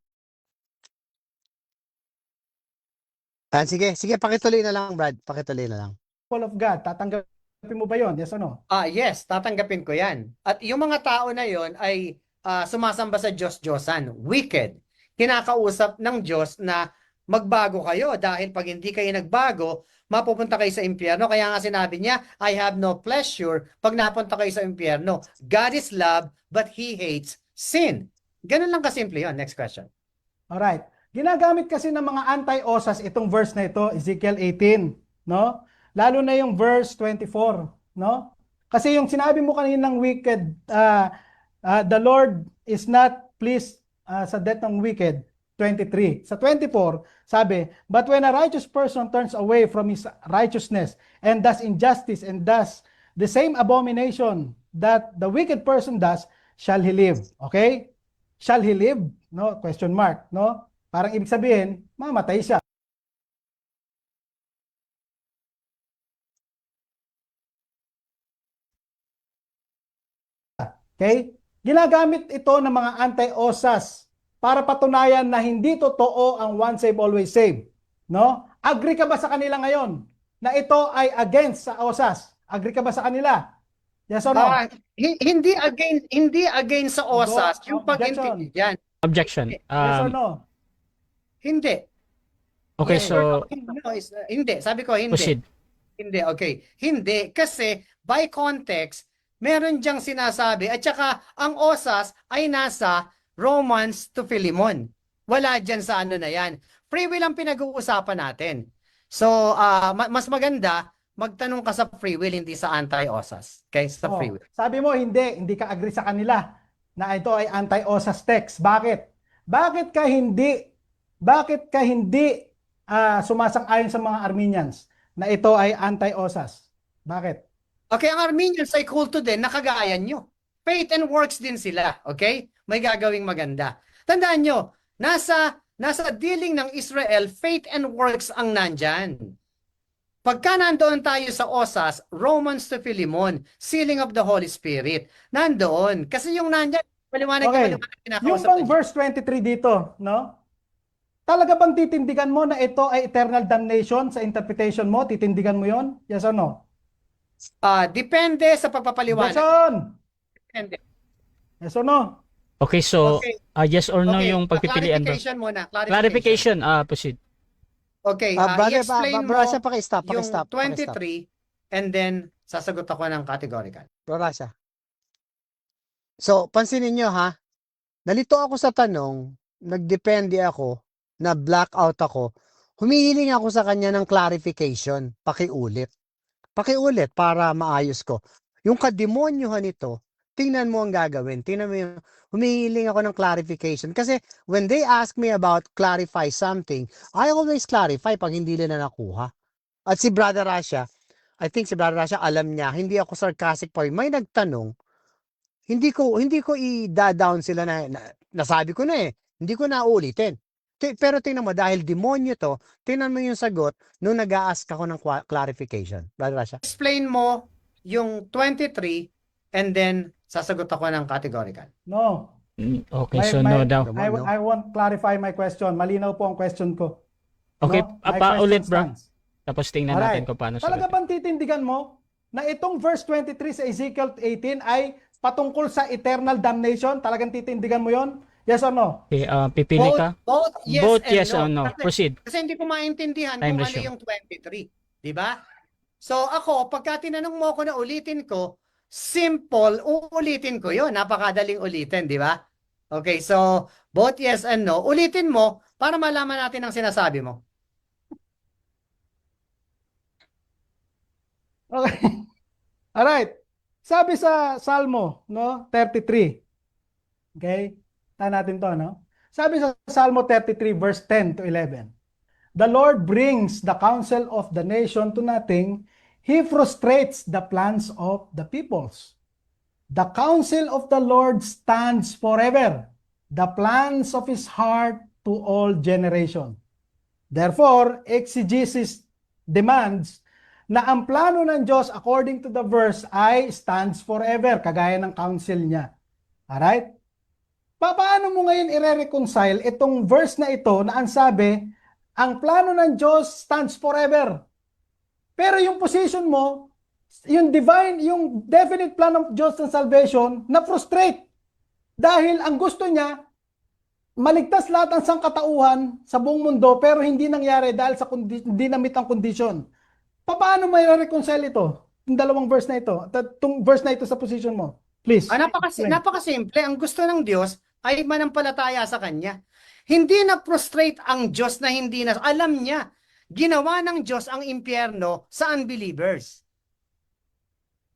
Sige, pakituloy na lang, Brad. Pakituloy na lang. People of God, tatanggapin mo ba yon? Yes or no? yes, tatanggapin ko yan. At yung mga tao na yon ay sumasamba sa Diyos-Diyosan, wicked. Kinakausap ng Diyos na magbago kayo dahil pag hindi kayo nagbago, mapupunta kayo sa impyerno. Kaya nga sinabi niya, I have no pleasure pag napunta kayo sa impyerno. God is love, but He hates sin. Ganun lang kasimple yon. Next question. Alright. Ginagamit kasi ng mga anti-osas itong verse na ito, Ezekiel 18, no? Lalo na yung verse 24, no? Kasi yung sinabi mo kaninang wicked, the Lord is not pleased sa death ng wicked, 23. Sa 24, sabi, but when a righteous person turns away from his righteousness and does injustice and does the same abomination that the wicked person does, shall he live? Okay? Shall he live? No? Question mark, no? Parang ibig sabihin, mamatay siya. Okay? Ginagamit ito ng mga anti-osas para patunayan na hindi totoo ang once save, always save. No? Agree ka ba sa kanila ngayon na ito ay against sa osas? Agree ka ba sa kanila? Yes or no? Hindi against sa OSAS, yung Objection. pag-intindi yan. Objection. Yes or no? Hindi. Okay, Yes so or no is, hindi. Sabi ko hindi. proceed. Hindi, okay. Hindi. Kasi by context, meron diyang sinasabi at saka ang OSAS ay nasa Romans to Philemon. Wala dyan sa ano na yan. Free will ang pinag-uusapan natin. So, mas maganda, magtanong ka sa free will, hindi sa anti-OSAS. Okay? Sa free will. Sabi mo, hindi ka agree sa kanila. na ito ay anti-OSAS text. Bakit? Bakit ka hindi sumasang-ayon sa mga Armenians na ito ay anti-OSAS? Bakit? Okay, ang Armenians ay kulto din, nakagaya nyo. Faith and works din sila, okay? May gagawing maganda. Tandaan nyo, nasa dealing ng Israel, faith and works ang nandyan. Pagka nandoon tayo sa OSAS, Romans to Philemon, sealing of the Holy Spirit, nandoon. Kasi yung nandyan, paliwanag Okay. na paliwanag, Yung kinakausap bang na verse 23 dito, no? Talaga bang titindigan mo na ito ay eternal damnation sa interpretation mo? Titindigan mo yon? Yes or no? depende sa pagpapaliwanag. Jason! Depende. Yes or no? Okay, so Okay. yes or no Okay, yung pagpipilian ba? clarification muna. Clarification, proceed. Okay, Brother, i-explain mo Brasha, pakistop, yung pakistop, pakistop. 23 and then sasagot ako ng categorical. Brasha. So, pansinin nyo ha, nalito ako sa tanong, nagdepende ako, na blackout ako, humihiling ako sa kanya ng clarification, pakiulit. Pakiulit para maayos ko. Yung kademonyohan nito, tingnan mo ang gagawin. Tingnan mo yung, humihiling ako ng clarification. Kasi when they ask me about clarify something, I always clarify pag hindi nila nakuha. At si Brother Rasha, I think si Brother Rasha alam niya, hindi ako sarcastic pag may nagtanong, hindi ko i-down sila na nasabi ko na eh. Hindi ko na uulitin. Pero tingnan mo, dahil demonyo to, tingnan mo yung sagot nung nag-a-ask ako ng clarification. Brother Rasha. Explain mo yung 23 and then sasagot ako ng categorical. No. Okay, so no daw. I won't clarify my question. Malinaw po ang question ko. Okay, No? My paulit question bro. stands. Tapos tingnan Alright. natin kung paano Talaga sagutin. bang titindigan mo na itong verse 23 sa Ezekiel 18 ay patungkol sa eternal damnation? Talagang titindigan mo yon? Yes or no? Okay, pipili ka? Both yes Both and yes no. or no. Kasi, Proceed. kasi hindi ko maintindihan Time kung ano ratio. yung 23. Di ba? So ako, pagka tinanong mo ako na ulitin ko, simple, uulitin ko yun. Napakadaling ulitin, di ba? Okay, so both yes and no. Ulitin mo para malaman natin ang sinasabi mo. Okay. Alright. Sabi sa Salmo, no, 33. Okay? Tahan natin to, no? Sabi sa Salmo 33 verse 10 to 11. The Lord brings the counsel of the nation to nothing. He frustrates the plans of the peoples. The counsel of the Lord stands forever. The plans of his heart to all generation. Therefore, exegesis demands na ang plano ng Diyos according to the verse ay stands forever, kagaya ng counsel niya. Alright? Paano mo ngayon i-reconcile itong verse na ito na ang sabi, ang plano ng Diyos stands forever. Pero yung position mo, yung divine, yung definite plan of Diyos ng salvation, na-frustrate. Dahil ang gusto niya, maligtas lahat ng sangkatauhan sa buong mundo, pero hindi nangyari dahil sa hindi na-meet ang condition. Paano may reconcile ito? Yung dalawang verse na ito, itong verse na ito sa position mo. Please. Explain. Napakasimple. Ang gusto ng Diyos ay manampalataya sa Kanya. Hindi na-frustrate ang Diyos na hindi na... Alam niya, ginawa ng Diyos ang impyerno sa unbelievers.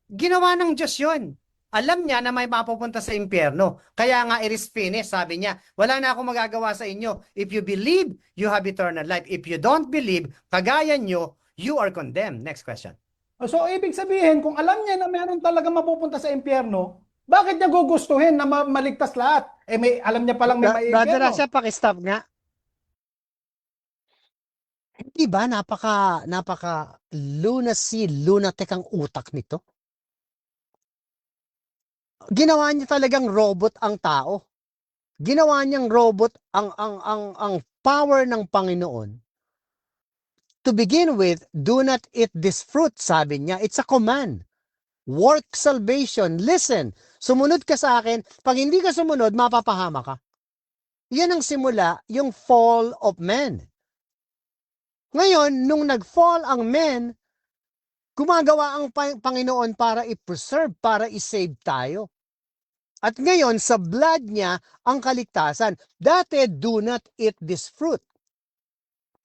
Ginawa ng Diyos yun. Alam niya na may mapupunta sa impyerno. Kaya nga, it is finished, sabi niya. Wala na akong magagawa sa inyo. If you believe, you have eternal life. If you don't believe, kagaya nyo, you are condemned. Next question. So, ibig sabihin, kung alam niya na meron talaga mapupunta sa impyerno, bakit niya gugustuhin na maligtas lahat? Alam niya palang may Brother impyerno. Rasha, pakistop nga. Di ba napaka lunatic ang utak nito? Ginawa niya talagang robot ang tao. Ginawa niyang robot ang power ng Panginoon. To begin with, do not eat this fruit, sabi niya. It's a command. Work salvation. Listen, sumunod ka sa akin. Pag hindi ka sumunod, mapapahama ka. Yan ang simula, yung fall of man. Ngayon, nung nag-fall ang men, gumagawa ang Panginoon para i-preserve, para i-save tayo. At ngayon, sa blood niya, ang kaligtasan. Dati, do not eat this fruit.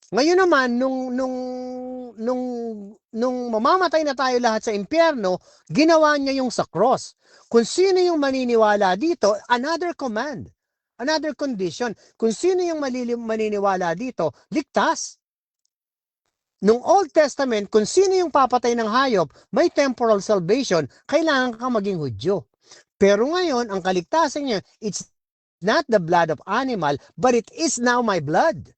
Ngayon naman, nung, nung mamamatay na tayo lahat sa impyerno, ginawa niya yung sa cross. Kung sino yung maniniwala dito, another command, another condition. Kung sino yung maniniwala dito, ligtas. Nung Old Testament, kung sino yung papatay ng hayop, may temporal salvation, kailangan ka maging Hudyo. Pero ngayon, ang kaligtasan niya, it's not the blood of animal, but it is now my blood.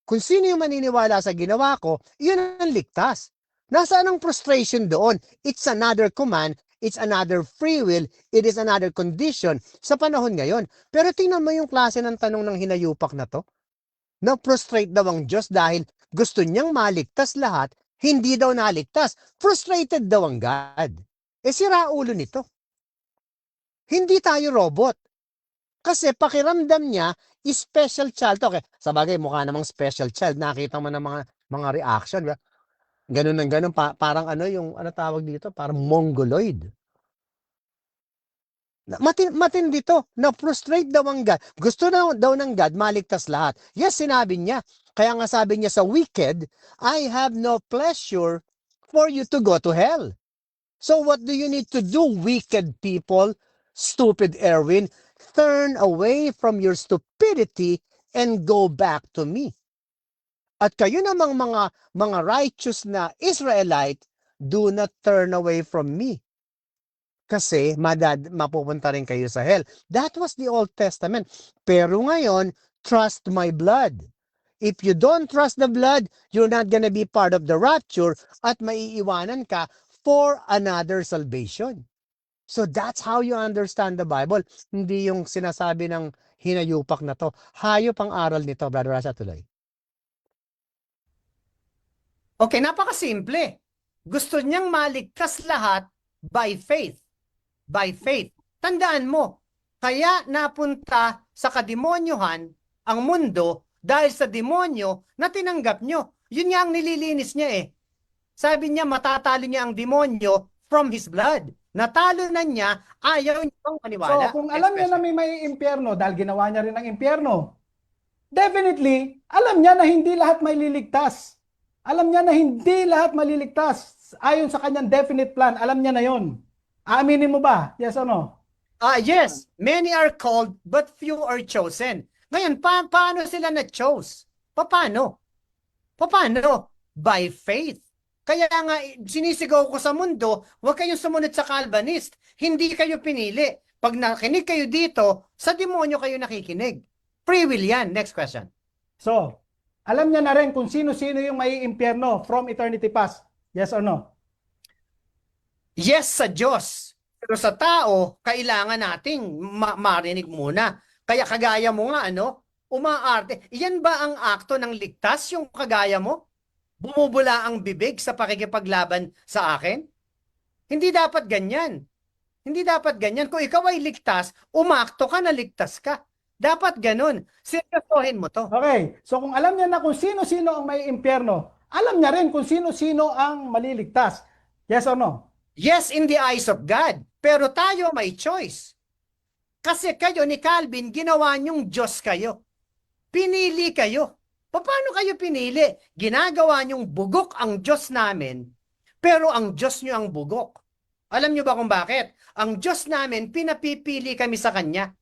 Kung sino yung maniniwala sa ginawa ko, yun ang ligtas. Nasaan ang frustration doon? It's another command, it's another free will, it is another condition sa panahon ngayon. Pero tingnan mo yung klase ng tanong ng hinayupak na to. Na-frustrate daw ang Diyos dahil gusto niyang maligtas lahat, hindi daw naligtas. Frustrated daw ang God. Sira ulo nito. Hindi tayo robot. Kasi pakiramdam niya, special child. Okay, sa bagay, mukha namang special child. Nakita mo ng mga reaction. Ganun ng ganun. Parang ano yung, ano tawag dito? Parang mongoloid. Matindi to. Na-frustrate daw ang God. Gusto daw ng God maligtas lahat. Yes, sinabi niya. Kaya nga sabi niya sa wicked, I have no pleasure for you to go to hell. So what do you need to do, wicked people? Stupid Erwin, turn away from your stupidity and go back to me. At kayo namang mga righteous na Israelite, do not turn away from me. Kasi mapupunta rin kayo sa hell. That was the Old Testament. Pero ngayon, trust my blood. If you don't trust the blood, you're not gonna be part of the rapture at maiiwanan ka for another salvation. So that's how you understand the Bible. Hindi yung sinasabi ng hinayupak na to. Hayop ang aral nito, Brother Rasa, tuloy. Okay, napakasimple. Gusto niyang maligtas lahat by faith. By faith. Tandaan mo, kaya napunta sa kademonyohan ang mundo dahil sa demonyo na tinanggap nyo. Yun nga ang nililinis niya eh. Sabi niya matatalo niya ang demonyo from his blood. Natalo na niya, ayaw niya pang maniwala. So kung alam niya na may impyerno dahil ginawa niya rin ang impyerno, definitely, alam niya na hindi lahat may liligtas. Alam niya na hindi lahat maliligtas. Ayon sa kanyang definite plan, alam niya na yon. Aaminin mo ba? Yes or no? Yes, many are called but few are chosen. Ngayon, paano sila na-chose? Paano? By faith. Kaya nga, sinisigaw ko sa mundo, huwag kayong sumunod sa Calvinist. Hindi kayo pinili. Pag nakinig kayo dito, sa demonyo kayo nakikinig. Free will yan. Next question. So, alam niya na rin kung sino-sino yung may impyerno from eternity past. Yes or no? Yes sa Diyos. Pero sa tao, kailangan nating marinig muna. Kaya kagaya mo nga, umaarte. Yan ba ang akto ng ligtas, yung kagaya mo? Bumubula ang bibig sa pakikipaglaban sa akin? Hindi dapat ganyan. Hindi dapat ganyan. Kung ikaw ay ligtas, umakto ka na ligtas ka. Dapat ganun. Seryosohin mo to. Okay. So kung alam niya na kung sino-sino ang may impyerno, alam niya rin kung sino-sino ang maliligtas. Yes or no? Yes, in the eyes of God. Pero tayo may choice. Kasi kayo ni Calvin, ginawa niyong Diyos kayo. Pinili kayo. Paano kayo pinili? Ginagawa niyong bugok ang Diyos namin, pero ang Diyos niyo ang bugok. Alam niyo ba kung bakit? Ang Diyos namin, pinapipili kami sa Kanya.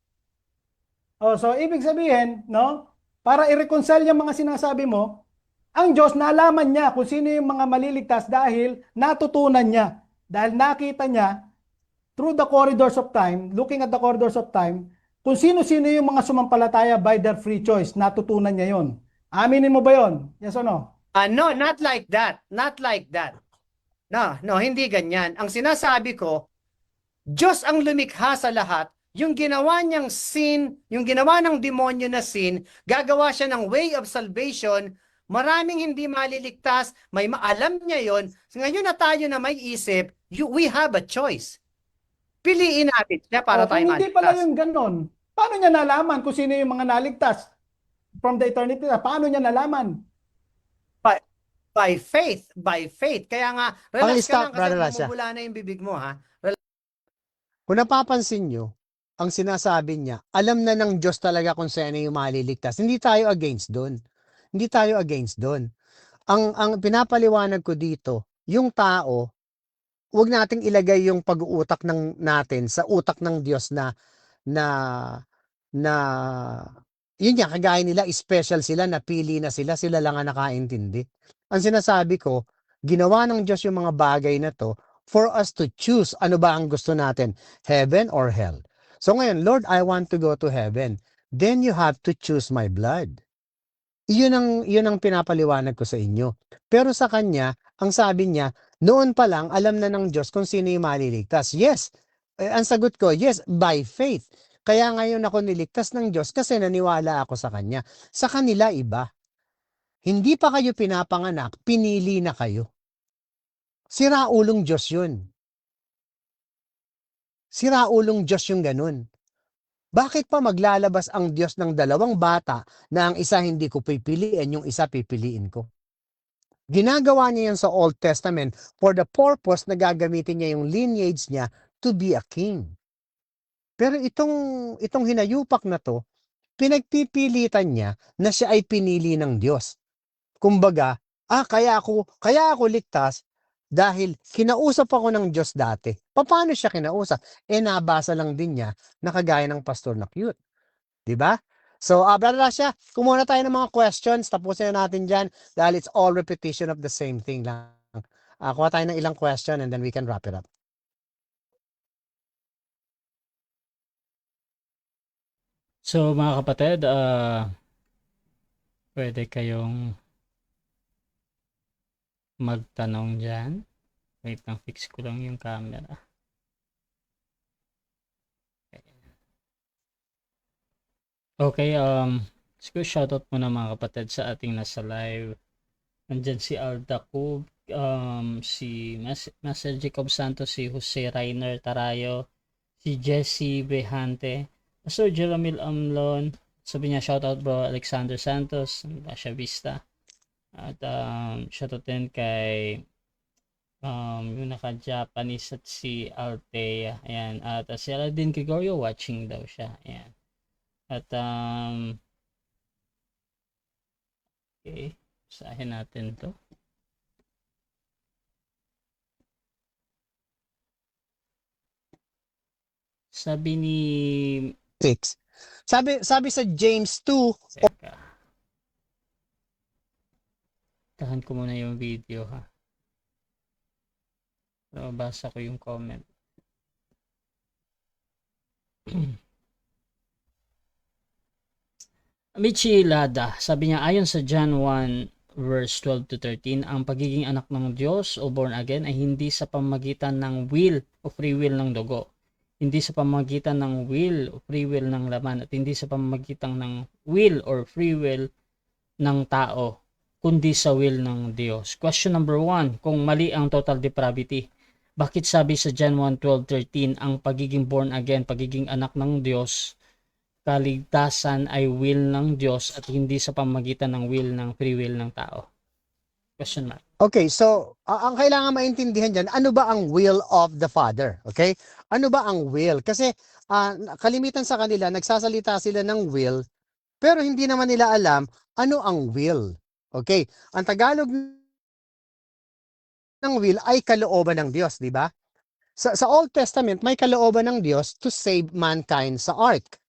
Oh, so ibig sabihin, para i-reconcile yung mga sinasabi mo, ang Diyos nalaman niya kung sino yung mga maliligtas dahil natutunan niya. Dahil nakita niya through the corridors of time, looking at the corridors of time, kung sino-sino yung mga sumampalataya by their free choice, natutunan niya yon. Aminin mo ba yon? Yes or no? No, not like that. Not like that. No, hindi ganyan. Ang sinasabi ko, Diyos ang lumikha sa lahat. Yung ginawa niyang sin, yung ginawa ng demonyo na sin, gagawa siya ng way of salvation. Maraming hindi maliligtas, may maalam niya yon. Ngayon na tayo na may isip, we have a choice. Piliin natin siya para tayo kung hindi maligtas. pala yung ganon, paano niya nalaman kung sino yung mga naligtas? From the eternity, paano niya nalaman? By faith. Kaya nga, relax ka lang kasi Brother Rasha. bumubula na yung bibig mo, ha? Kung napapansin nyo, ang sinasabi niya, alam na ng Diyos talaga kung sino yung maliligtas. Hindi tayo against doon. Hindi tayo against doon. Ang pinapaliwanag ko dito, yung tao, wag nating ilagay yung pag-uutak natin sa utak ng Diyos na na yun nga, kagaya nila, special sila, napili na sila lang ang nakaintindi. Ang sinasabi ko, ginawa ng Diyos yung mga bagay na to for us to choose ano ba ang gusto natin, heaven or hell. So ngayon, Lord, I want to go to heaven. Then you have to choose my blood. Yun ang pinapaliwanag ko sa inyo. Pero sa kanya, ang sabi niya, noon pa lang, alam na ng Diyos kung sino yung maliligtas. Yes, ang sagot ko, yes, by faith. Kaya ngayon ako niligtas ng Diyos kasi naniwala ako sa Kanya. Sa kanila iba. Hindi pa kayo pinapanganak, pinili na kayo. Siraulong Diyos yun. Siraulong Diyos yung ganun. Bakit pa maglalabas ang Diyos ng dalawang bata na ang isa hindi ko pipiliin, yung isa pipiliin ko? Ginagawa niya yan sa Old Testament for the purpose na gagamitin niya yung lineage niya to be a king. Pero itong hinayupak na to, pinagpipilitan niya na siya ay pinili ng Diyos. Kumbaga, kaya ako ligtas dahil kinausap ako ng Diyos dati. Paano siya kinausap? Nabasa lang din niya na kagaya ng pastor na cute. 'Di ba? So, Brother Rasha, kumuha na tayo ng mga questions. Tapusin na natin dyan dahil it's all repetition of the same thing lang. Kuha tayo ng ilang question and then we can wrap it up. So mga kapatid, pwede kayong magtanong dyan. Wait lang, fix ko lang yung camera. Okay, siguro shoutout muna mga kapatid sa ating nasa live. Nandyan si Alda Cub, si Master Jacob Santos, si Jose Rainer Tarayo, si Jesse Behante, Pastor Jeramil Amlon, sabi niya shoutout bro Alexander Santos, Dasha Vista. At shoutout din kay yung naka-Japanese at si Althea. Ayan. At si Aladdin Gregorio watching daw siya. Ayan. At okay, basahin natin to. Sabi ni 6. Sabi sa James 2, Teka. Tahan ko muna yung video ha. So, basa ko yung comment. Michi Lada, sabi niya ayon sa John 1 verse 12 to 13, ang pagiging anak ng Diyos o born again ay hindi sa pamamagitan ng will o free will ng dugo. Hindi sa pamamagitan ng will o free will ng laman at hindi sa pamamagitan ng will or free will ng tao, kundi sa will ng Diyos. Question number 1, kung mali ang total depravity, bakit sabi sa John 1:12-13 ang pagiging born again, pagiging anak ng Diyos, kaligtasan ay will ng Diyos at hindi sa pamamagitan ng will ng free will ng tao? Question mark. Okay, so ang kailangan maintindihan dyan, ano ba ang will of the Father? Okay? Ano ba ang will? Kasi kalimitan sa kanila, nagsasalita sila ng will, pero hindi naman nila alam ano ang will. Okay? Ang Tagalog ng will ay kalooban ng Diyos, di ba? Sa Old Testament, may kalooban ng Diyos to save mankind sa ark.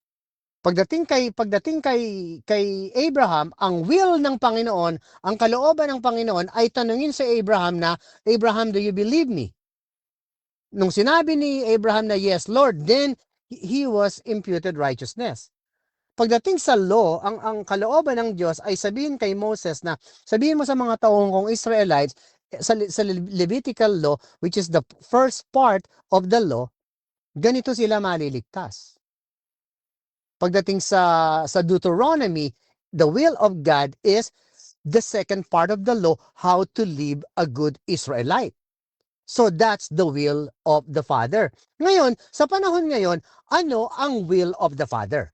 Pagdating kay Abraham, ang will ng Panginoon, ang kalooban ng Panginoon ay tanungin sa Abraham na, Abraham, do you believe me? Nung sinabi ni Abraham na yes, Lord, then he was imputed righteousness. Pagdating sa law, ang kalooban ng Diyos ay sabihin kay Moses na, sabihin mo sa mga taong kong Israelites, sa Levitical law, which is the first part of the law, ganito sila maliligtas. Pagdating sa Deuteronomy, the will of God is the second part of the law, how to live a good Israelite. So that's the will of the Father. Ngayon, sa panahon ngayon, ano ang will of the Father?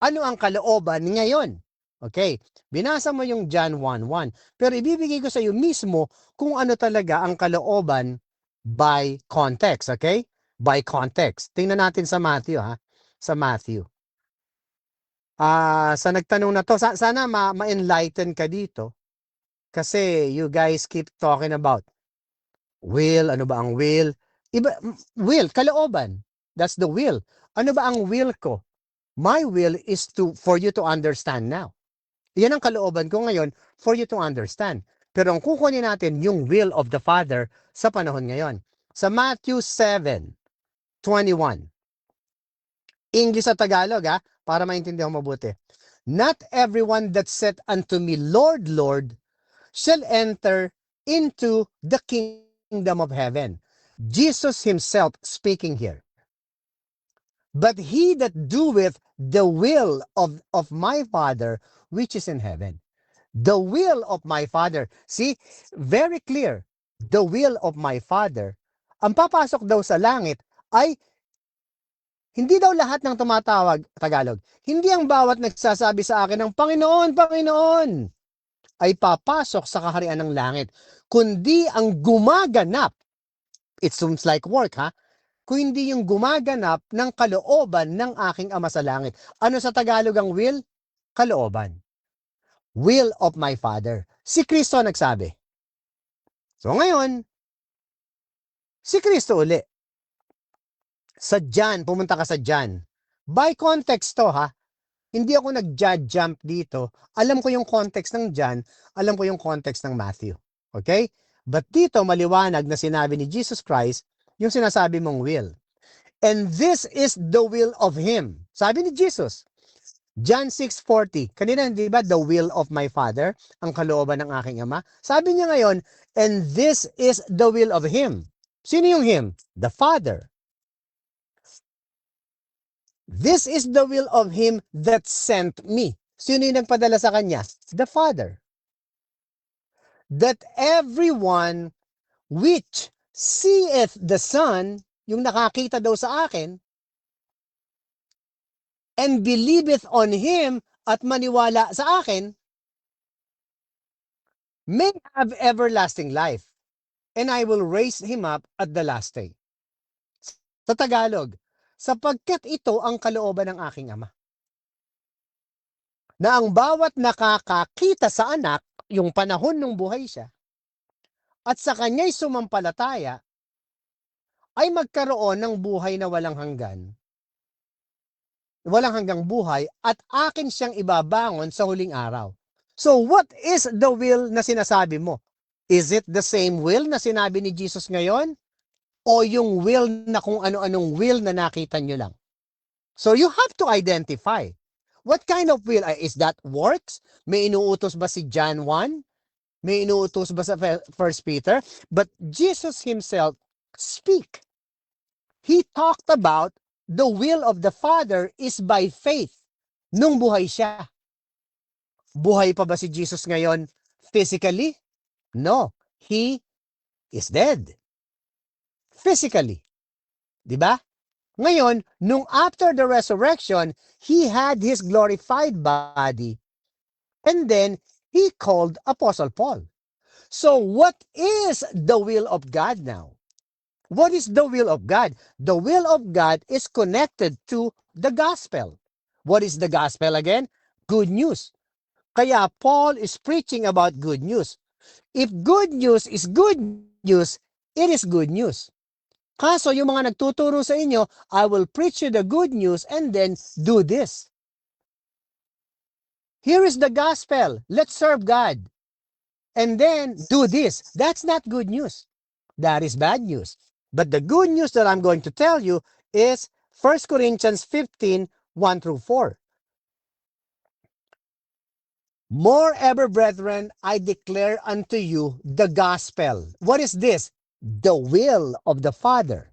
Ano ang kalooban ngayon? Okay, binasa mo yung John 1:1. Pero ibibigay ko sa iyo mismo kung ano talaga ang kalooban by context, okay? By context. Tingnan natin sa Matthew, ha? Sa Matthew. Sa nagtanong na to, sana ma-enlighten ka dito. Kasi you guys keep talking about will, ano ba ang will? Will, kalooban. That's the will. Ano ba ang will ko? My will is for you to understand now. Yan ang kalooban ko ngayon for you to understand. Pero ang kukunin natin yung will of the Father sa panahon ngayon. Sa Matthew 7:21. English at Tagalog para maintindihan mabuti. Not everyone that said unto me, Lord, Lord, shall enter into the kingdom of heaven. Jesus himself speaking here. But he that doeth the will of my Father which is in heaven. The will of my Father. See, very clear. The will of my Father. Ang papasok daw sa langit ay hindi daw lahat ng tumatawag, Tagalog, hindi ang bawat nagsasabi sa akin ng Panginoon, Panginoon, ay papasok sa kaharian ng langit, kundi ang gumaganap, it seems like work kundi yung gumaganap ng kalooban ng aking Ama sa langit. Ano sa Tagalog ang will? Kalooban. Will of my Father. Si Kristo nagsabi. So ngayon, si Kristo uli. Sa John, pumunta ka sa John. By context to Hindi ako nag-jump dito. Alam ko yung context ng John, alam ko yung context ng Matthew. Okay? But dito maliwanag na sinabi ni Jesus Christ yung sinasabi mong will. And this is the will of Him. Sabi ni Jesus. John 6:40. Kanina, di ba, the will of my Father, ang kalooban ng aking Ama. Sabi niya ngayon, and this is the will of Him. Sino yung Him? The Father. This is the will of Him that sent me. Sino yung nagpadala sa Kanya? The Father. That everyone which seeth the Son, yung nakakita daw sa akin, and believeth on Him at maniwala sa akin, may have everlasting life, and I will raise him up at the last day. Sa Tagalog, sapagkat ito ang kalooban ng aking Ama. Na ang bawat nakakakita sa anak, yung panahon ng buhay siya, at sa kanya'y sumampalataya, ay magkaroon ng buhay na walang hanggang buhay, at akin siyang ibabangon sa huling araw. So what is the will na sinasabi mo? Is it the same will na sinabi ni Jesus ngayon? O yung will na kung ano-anong will na nakita nyo lang? So you have to identify. What kind of will? Is that works? May inuutos ba si John 1? May inuutos ba sa 1 Peter? But Jesus himself speak. He talked about the will of the Father is by faith. Nung buhay siya. Buhay pa ba si Jesus ngayon physically? No. He is dead. Physically. Diba? Ngayon, nung after the resurrection, He had His glorified body. And then, He called Apostle Paul. So, what is the will of God now? What is the will of God? The will of God is connected to the gospel. What is the gospel again? Good news. Kaya Paul is preaching about good news. If good news is good news, it is good news. Kaso yung mga nagtuturo sa inyo, I will preach you the good news and then do this. Here is the gospel. Let's serve God. And then do this. That's not good news. That is bad news. But the good news that I'm going to tell you is 1 Corinthians 15, 1-4. Moreover, brethren, I declare unto you the gospel. What is this? The will of the Father.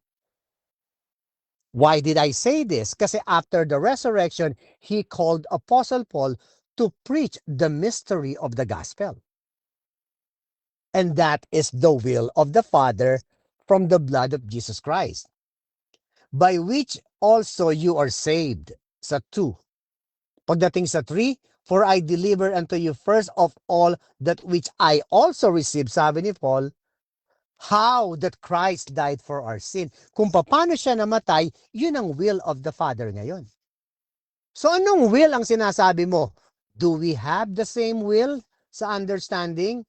Why did I say this? Kasi after the resurrection, He called Apostle Paul to preach the mystery of the gospel. And that is the will of the Father from the blood of Jesus Christ, by which also you are saved. Sa 2. Pagdating sa 3, for I deliver unto you first of all that which I also received, sabi ni Paul, how that Christ died for our sin. Kung paano siya namatay, yun ang will of the Father ngayon. So anong will ang sinasabi mo? Do we have the same will sa understanding?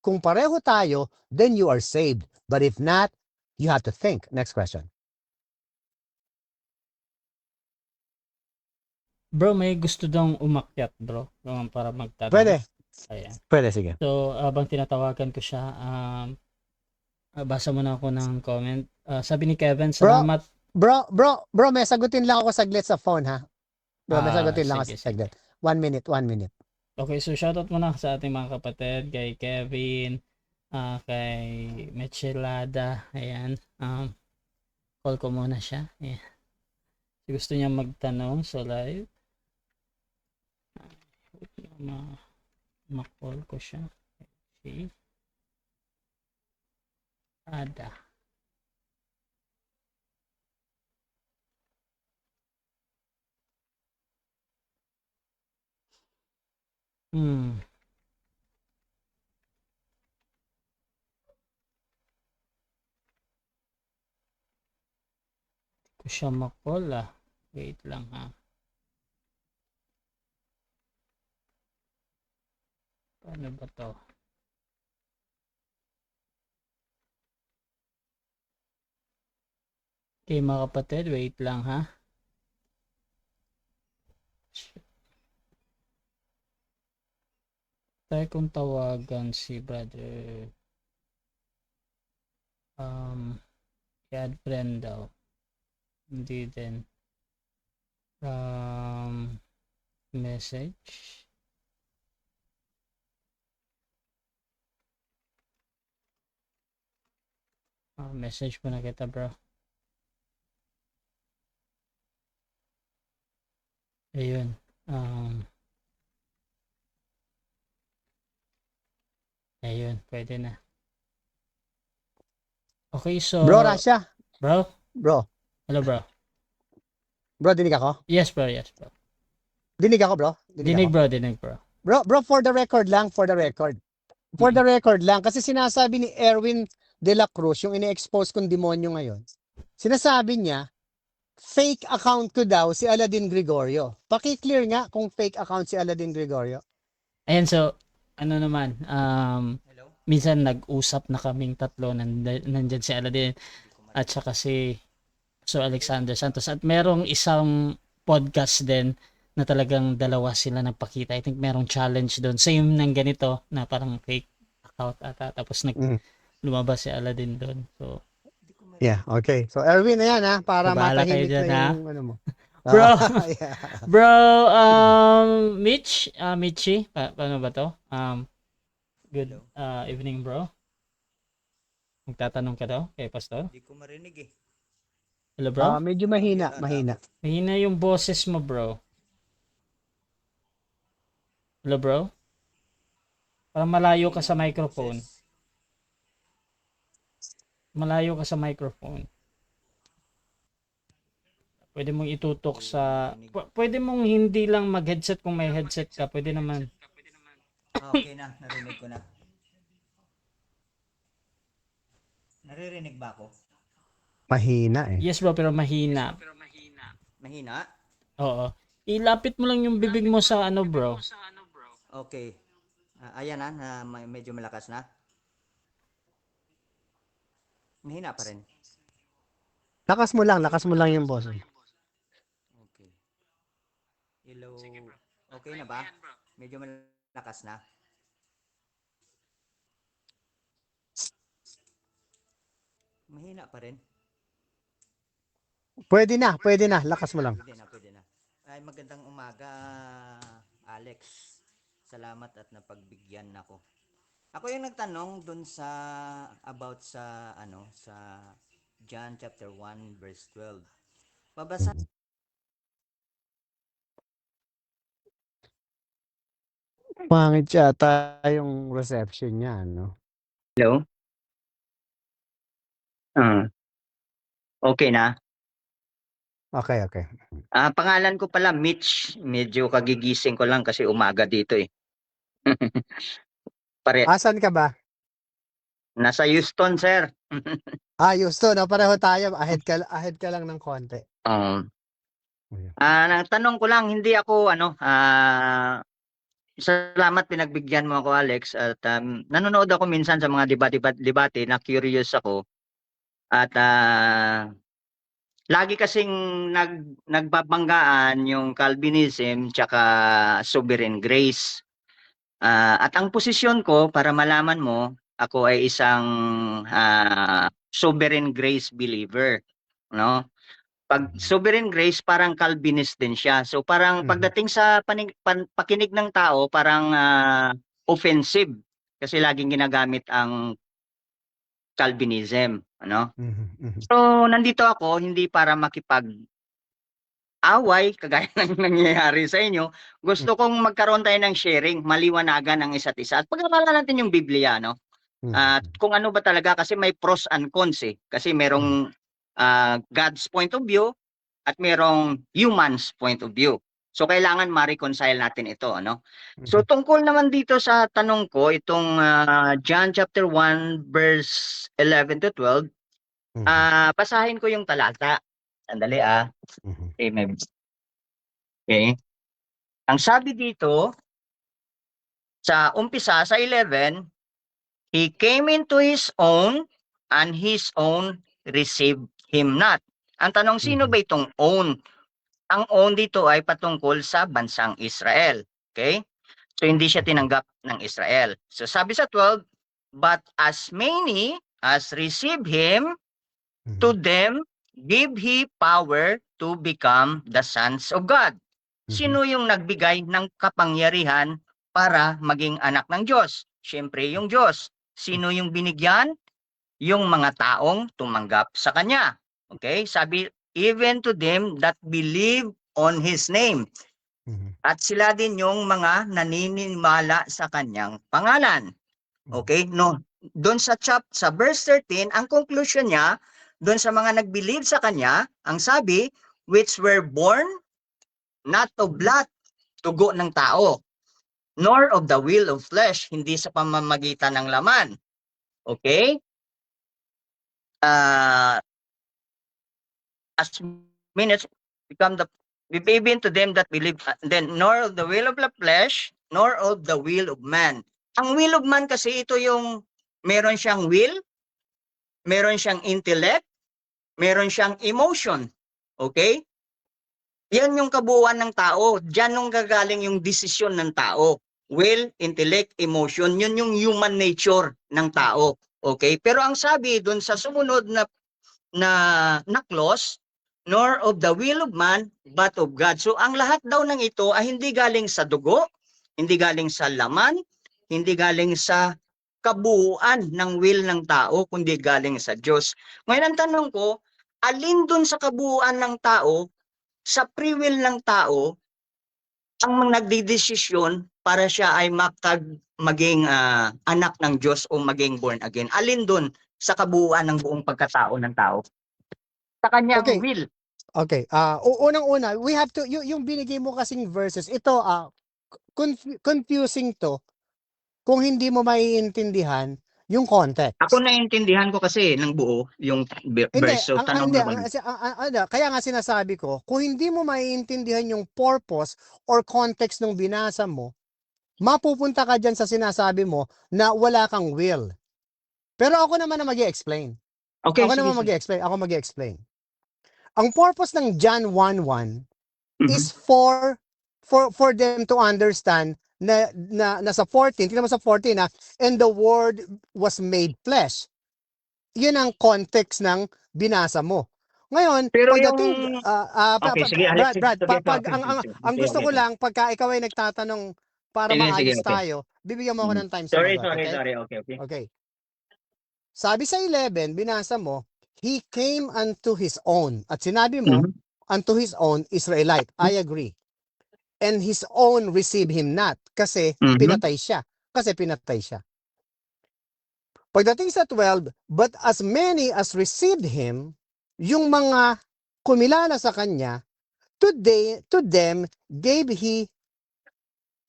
Kung pareho tayo, then you are saved. But if not, you have to think. Next question. Bro, may gusto daw umakyat, bro. Para magtanong. Pwede. Ayan. Pwede, sige. So, habang tinatawagan ko siya, basa muna ako ng comment. Sabi ni Kevin, salamat. Bro, may sagutin lang ako saglit sa phone, ha? Bro, may sagutin lang ako Sige, saglit. 1 minute, 1 minute. Okay, so shoutout muna sa ating mga kapatid, kay Kevin, kay Michelada, ayan. Call ko muna siya. Ayan. So, gusto niya magtanong sa live. Ma-call ko siya. Okay. Ada. Hmm. Ko siya ma-call ah. Wait lang ha. Paano ba to? Okay mga kapatid, wait lang ha. Try kong tawagan si brother. Add friend daw. Hindi din. Message. Message mo na kita bro. Ayun. Ayun, pwede na. Okay, so Bro, Rasha. Bro? Bro. Hello, bro. Bro, dinig ako? Yes, bro. Yes, bro. Dinig ako, bro? Dinig, ako? bro. Dinig, bro. Bro, for the record lang, for the record. For the record lang, kasi sinasabi ni Erwin de la Cruz, yung ini-expose kong demonyo ngayon, sinasabi niya, fake account ko daw si Aladin Gregorio. Paki-clear nga kung fake account si Aladin Gregorio. Ayan, so, ano naman, minsan nag-usap na kaming tatlo, nandyan si Aladin, at saka si So Alexander Santos. At merong isang podcast din na talagang dalawa sila nagpakita. I think merong challenge doon. Same ng ganito na parang fake account ata. Tapos lumabas si Aladin doon. So, yeah, okay. So Erwin na yan ha, para bahala matahimik kayo dyan, na ha? yung ano mo. Bro, Yeah. bro, Mitchie, paano ba to? Good evening, bro. Magtatanong ka daw kay Pastor? Hindi ko marinig eh. Hello, bro? Medyo mahina. Mahina yung boses mo, bro. Hello, bro? Parang malayo ka sa microphone. Malayo ka sa microphone. Pwede mong itutok sa... Pwede mong hindi lang mag-headset kung may headset ka. Pwede naman. Okay na, narinig ko na. Naririnig ba ako? Mahina eh. Yes, bro, pero mahina. Mahina? Oo. Ilapit mo lang yung bibig mo sa ano, bro. Okay. Ayan na medyo malakas na. Mahina pa rin. Lakas mo lang yung boses. Okay. Hello. Okay na ba? Medyo malakas na. Mahina pa rin. Pwede na. Lakas mo lang. Pwede na. Ay, magandang umaga, Alex. Salamat at napagbigyan ako. Ako yung nagtanong dun sa about sa John chapter 1 verse 12. Babasa Pangit yata yung reception niya, no? Hello? Okay na. Okay. Pangalan ko pala Mitch. Medyo kagigising ko lang kasi umaga dito eh. Asan ka ba? Nasa Houston, sir. Houston, no? Pareho tayo. Ahead ka lang ng konti. Tanong ko lang, hindi ako salamat pinagbigyan mo ako, Alex, at nanonood ako minsan sa mga debate na curious ako at lagi kasing nagbabanggaan yung Calvinism tsaka sovereign grace. At ang posisyon ko, para malaman mo, ako ay isang sovereign grace believer, no? Pag sovereign grace, parang Calvinist din siya. So parang pagdating sa pakinig ng tao, parang offensive kasi laging ginagamit ang Calvinism, ano? So nandito ako hindi para makipag-away kagaya ng nangyayari sa inyo. Gusto kong magkaroon tayo ng sharing, maliwanagan ang isa't isa. At pag-aralan natin yung Biblia, no? At kung ano ba talaga, kasi may pros and cons eh. Kasi merong God's point of view at merong human's point of view. So kailangan ma-reconcile natin ito, ano? So tungkol naman dito sa tanong ko, itong John chapter 1 verse 11 to 12, basahin ko yung talata. Sandali Okay, okay. Ang sabi dito sa umpisa sa 11, He came into His own and His own received Him not. Ang tanong, sino ba itong own? Ang own dito ay patungkol sa bansang Israel. Okay? So hindi siya tinanggap ng Israel. So sabi sa 12, but as many as receive Him, to them give He power to become the sons of God. Sino yung nagbigay ng kapangyarihan para maging anak ng Diyos? Siyempre yung Diyos. Sino yung binigyan? Yung mga taong tumanggap sa Kanya. Okay? Sabi, even to them that believe on His name. At sila din yung mga naninimala sa Kanyang pangalan. Okay? No. Doon sa verse 13, ang conclusion niya, doon sa mga nag-believe sa Kanya, ang sabi, which were born not of blood, tugo ng tao, nor of the will of flesh, hindi sa pamamagitan ng laman. Okay? As minutes become the even to them that believe, then nor of the will of the flesh, nor of the will of man. Ang will of man kasi ito yung meron siyang will, meron siyang intellect, meron siyang emotion. Okay? Yan yung kabuuan ng tao. Diyan nung gagaling yung desisyon ng tao. Will, intellect, emotion, yun yung human nature ng tao. Okay? Pero ang sabi dun sa sumunod na clause, nor of the will of man, but of God. So ang lahat daw ng ito ay hindi galing sa dugo, hindi galing sa laman, hindi galing sa kabuuan ng will ng tao, kundi galing sa Diyos. Ngayon ang tanong ko, alin dun sa kabuuan ng tao, sa free will ng tao, ang nagdidesisyon para siya ay maging anak ng Diyos o maging born again? Alin dun sa kabuuan ng buong pagkatao ng tao? Sa kanyang Okay. will. Okay. Unang-una, we have to yung binigay mo kasing verses, ito confusing to kung hindi mo maiintindihan yung context. Ako naiintindihan ko kasi ng buo yung Hindi, verse. So tanong naman. kaya nga sinasabi ko, kung hindi mo maiintindihan yung purpose or context ng binasa mo, mapupunta ka dyan sa sinasabi mo na wala kang will. Pero ako naman na mag-i-explain. Okay, Ako sige, naman sige. mag-i-explain. Ako mag-i-explain. Ang purpose ng John 1:1 Mhm. is for them to understand na sa 14, tingnan mo sa 14 and the word was made flesh. Yun ang context ng binasa mo. Ngayon, Pero pagdating Okay, sige, Alex, Brad, sige, pag sige, ang sige, gusto ko okay. lang pagka ikaw ay nagtatanong para Sige, maayos okay. tayo, bibigyan mo ako ng time Sorry, sumagot, okay? Okay. Okay. Sabi sa 11, binasa mo, He came unto His own. At sinabi mo, Mhm. unto His own Israelite. I agree. And His own receive Him not. Kasi Mhm. pinatay siya. Pagdating sa 12, but as many as received Him, yung mga kumilala sa Kanya, to them gave He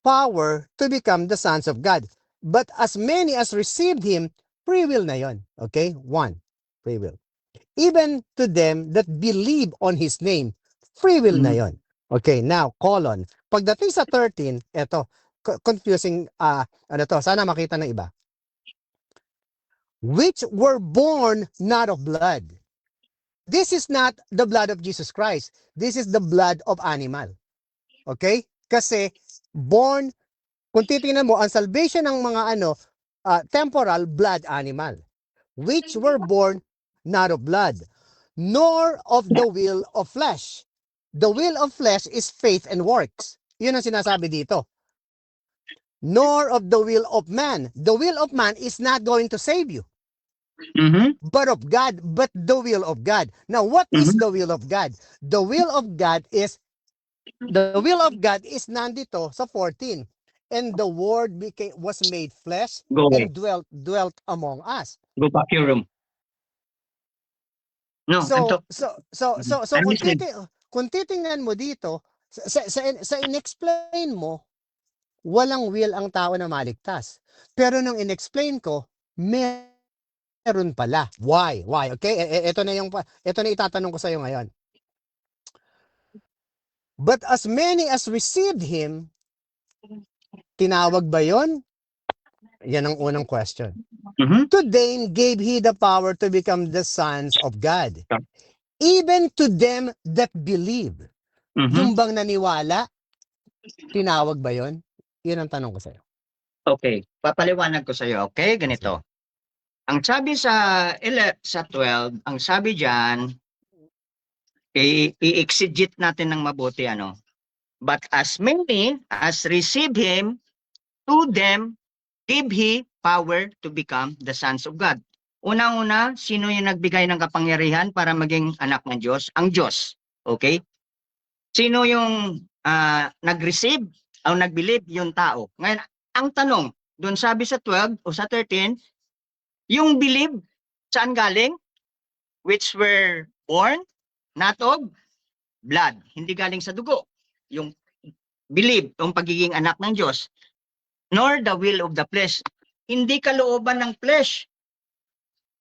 power to become the sons of God. But as many as received Him, free will na yon. Okay? One, free will. Even to them that believe on His name, Free will na Mhm. yon. Okay, now, colon. Pagdating sa 13, eto, confusing, ano to, sana makita ng iba. Which were born not of blood. This is not the blood of Jesus Christ. This is the blood of animal. Okay? Kasi, born, kung titingnan mo, ang salvation ng mga temporal, blood animal. Which were born not of blood, nor of the will of flesh. The will of flesh is faith and works. Yun ang sinasabi dito. Nor of the will of man. The will of man is not going to save you, Mhm. but of God, but the will of God. Now, what is Mhm. the will of God? The will of God is nandito sa 14. And the word was made flesh Go away. and dwelt among us. Go back to your room. No, I'm So, talking. I'm listening. kung titingnan mo dito, sa inexplain mo, walang will ang tao na maligtas. Pero nung inexplain ko, meron pala. Why? Okay? Ito na itatanong ko sa iyo ngayon. But as many as received him, tinawag ba yon? Yan ang unang question. Mhm. To them gave he the power to become the sons of God. Even to them that believe. Mhm. Yung bang naniwala, tinawag ba yon? Yun ang tanong ko sa'yo. Okay, papaliwanag ko sa iyo. Okay, ganito. Ang sabi sa 12, ang sabi diyan, i-exegete natin ng mabuti ano. But as many as receive him, to them give he power to become the sons of God. Unang-una, sino yung nagbigay ng kapangyarihan para maging anak ng Diyos? Ang Diyos. Okay? Sino yung nag-receive o nag-believe? Yung tao. Ngayon, ang tanong, doon sabi sa 12 o sa 13, yung believe, saan galing? Which were born not of blood. Hindi galing sa dugo. Yung believe, yung pagiging anak ng Diyos. Nor the will of the flesh. Hindi kalooban ng flesh.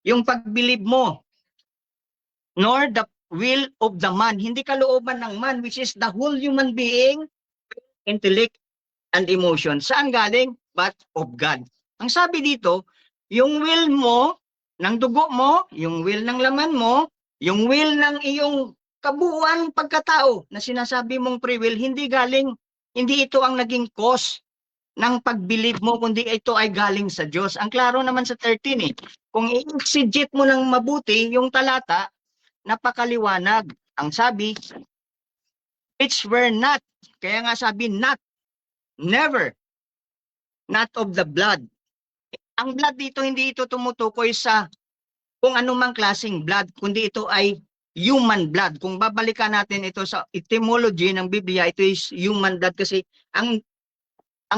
Yung pag-believe mo. Nor the will of the man. Hindi kalooban ng man, which is the whole human being, intellect, and emotion. Saan galing? But of God. Ang sabi dito, yung will mo, ng dugo mo, yung will ng laman mo, yung will ng iyong kabuuan pagkatao na sinasabi mong free will, hindi ito ang naging cause ng pag-believe mo, kundi ito ay galing sa Diyos. Ang klaro naman sa 13 eh. Kung i-exegete mo ng mabuti, yung talata, napakaliwanag. Ang sabi, which were not, kaya nga sabi not, never, not of the blood. Ang blood dito, hindi ito tumutukoy sa kung anumang klaseng blood, kundi ito ay human blood. Kung babalikan natin ito sa etymology ng Biblia, ito is human blood kasi ang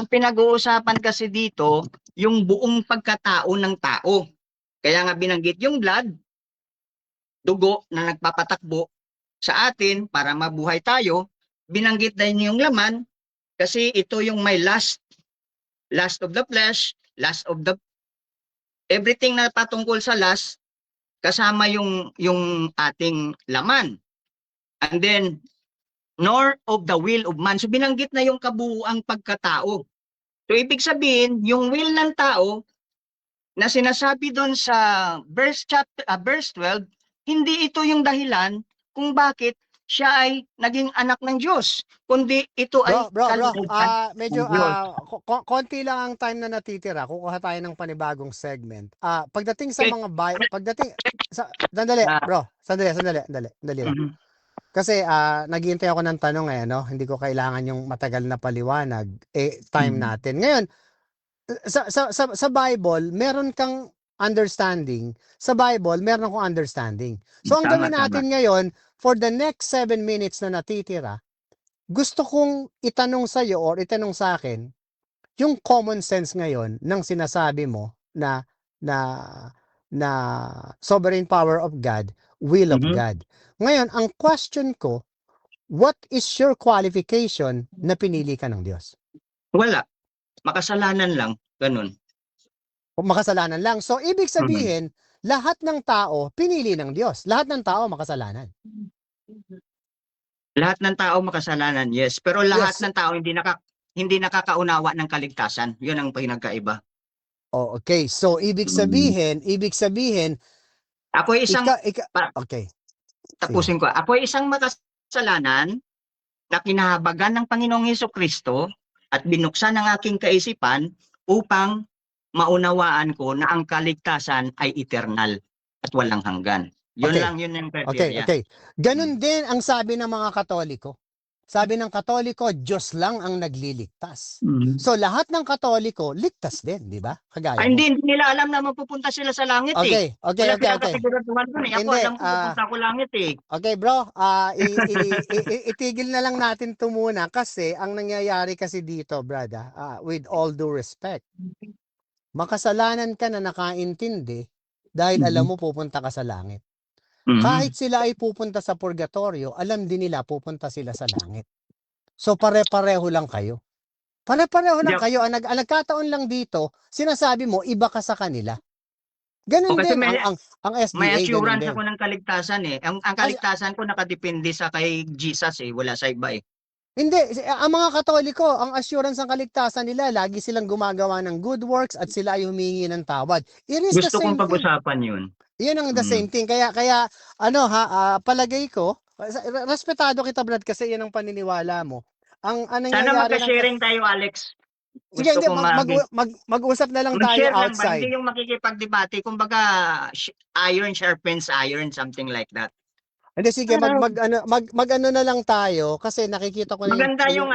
pinag-uusapan kasi dito, yung buong pagkatao ng tao. Kaya nga binanggit yung blood, dugo na nagpapatakbo sa atin para mabuhay tayo. Binanggit din yung laman kasi ito yung may lust of the flesh, lust of the everything na patungkol sa lust kasama yung ating laman. And then nor of the will of man. So binanggit na yung kabuuang pagkatao. So ibig sabihin, yung will ng tao na sinasabi doon sa verse 12, hindi ito yung dahilan kung bakit siya ay naging anak ng Diyos, kundi ito ay Bro, kalooban medyo ng Diyos. konti lang ang time na natitira. Kukuha tayo ng panibagong segment. Pagdating sa Okay. mga sandali, bro. Sandali lang. Mhm. Kasi naghihintay ako ng tanong no? Hindi ko kailangan yung matagal na paliwanag. Time Mhm. natin. Ngayon, sa Bible, meron kang understanding. Sa Bible, meron akong understanding. So ang Tama, gawin natin ngayon, for the next 7 minutes na natitira, gusto kong itanong sa iyo or itanong sa akin yung common sense ngayon ng sinasabi mo na sovereign power of God, will of Mhm. God. Ngayon, ang question ko, what is your qualification na pinili ka ng Diyos? Wala. Makasalanan lang. Ganun. O makasalanan lang. So, ibig sabihin, lahat ng tao pinili ng Diyos. Lahat ng tao makasalanan. Lahat ng tao makasalanan, yes. Pero lahat Yes. ng tao hindi nakakaunawa ng kaligtasan. Yun ang pinagkaiba. Oh, okay. So, ibig sabihin, Ako ay isang, okay. Sige. tapusin ko, ako ay isang makasalanan na kinahabagan ng Panginoong Hesukristo at binuksan ang aking kaisipan upang maunawaan ko na ang kaligtasan ay eternal at walang hanggan. Yun Okay. lang yun yung Okay, criteria. okay. Ganun din ang sabi ng mga Katoliko. Sabi ng Katoliko, Diyos lang ang nagliligtas. Mm. So, lahat ng Katoliko, ligtas din, di ba? Kagaya Ay, mo. hindi nila alam na mapupunta sila sa langit eh. Okay, Wala okay. silang kasiguraduhan dun eh. Ako Hindi, alam ko pupunta ako langit eh. Okay, bro. Itigil na lang natin ito muna kasi ang nangyayari kasi dito, brother, with all due respect, makasalanan ka na nakaintindi dahil alam mo pupunta ka sa langit. Mhm. Kahit sila ay pupunta sa purgatorio, alam din nila pupunta sila sa langit. So pare-pareho lang kayo. Pare-pareho lang Yeah. kayo. Ang nagkataon lang dito, sinasabi mo, iba ka sa kanila. Ganun O, kasi din. may- Ang SDA, May ganun assurance din. ako ng kaligtasan eh. Ang kaligtasan ko nakadepende sa kay Jesus eh. Wala sa iba eh. Hindi, ang mga Katoliko, ang assurance ng kaligtasan nila, lagi silang gumagawa ng good works at sila ay humingi ng tawad. It is the Gusto same kong thing. pag-usapan yun. Yan ang the same thing. Kaya palagay ko, respetado kita Brad kasi yan ang paniniwala mo. Ang Sana nangyayari magka-sharing tayo, Alex. Sige, Gusto hindi, ko mag-usap na lang tayo mag-share lang ba? outside. Hindi yung makikipagdebate. Kumbaga, iron sharpens iron, something like that. Hindi, sige, mag-ano na lang tayo kasi nakikita ko na Maganda yung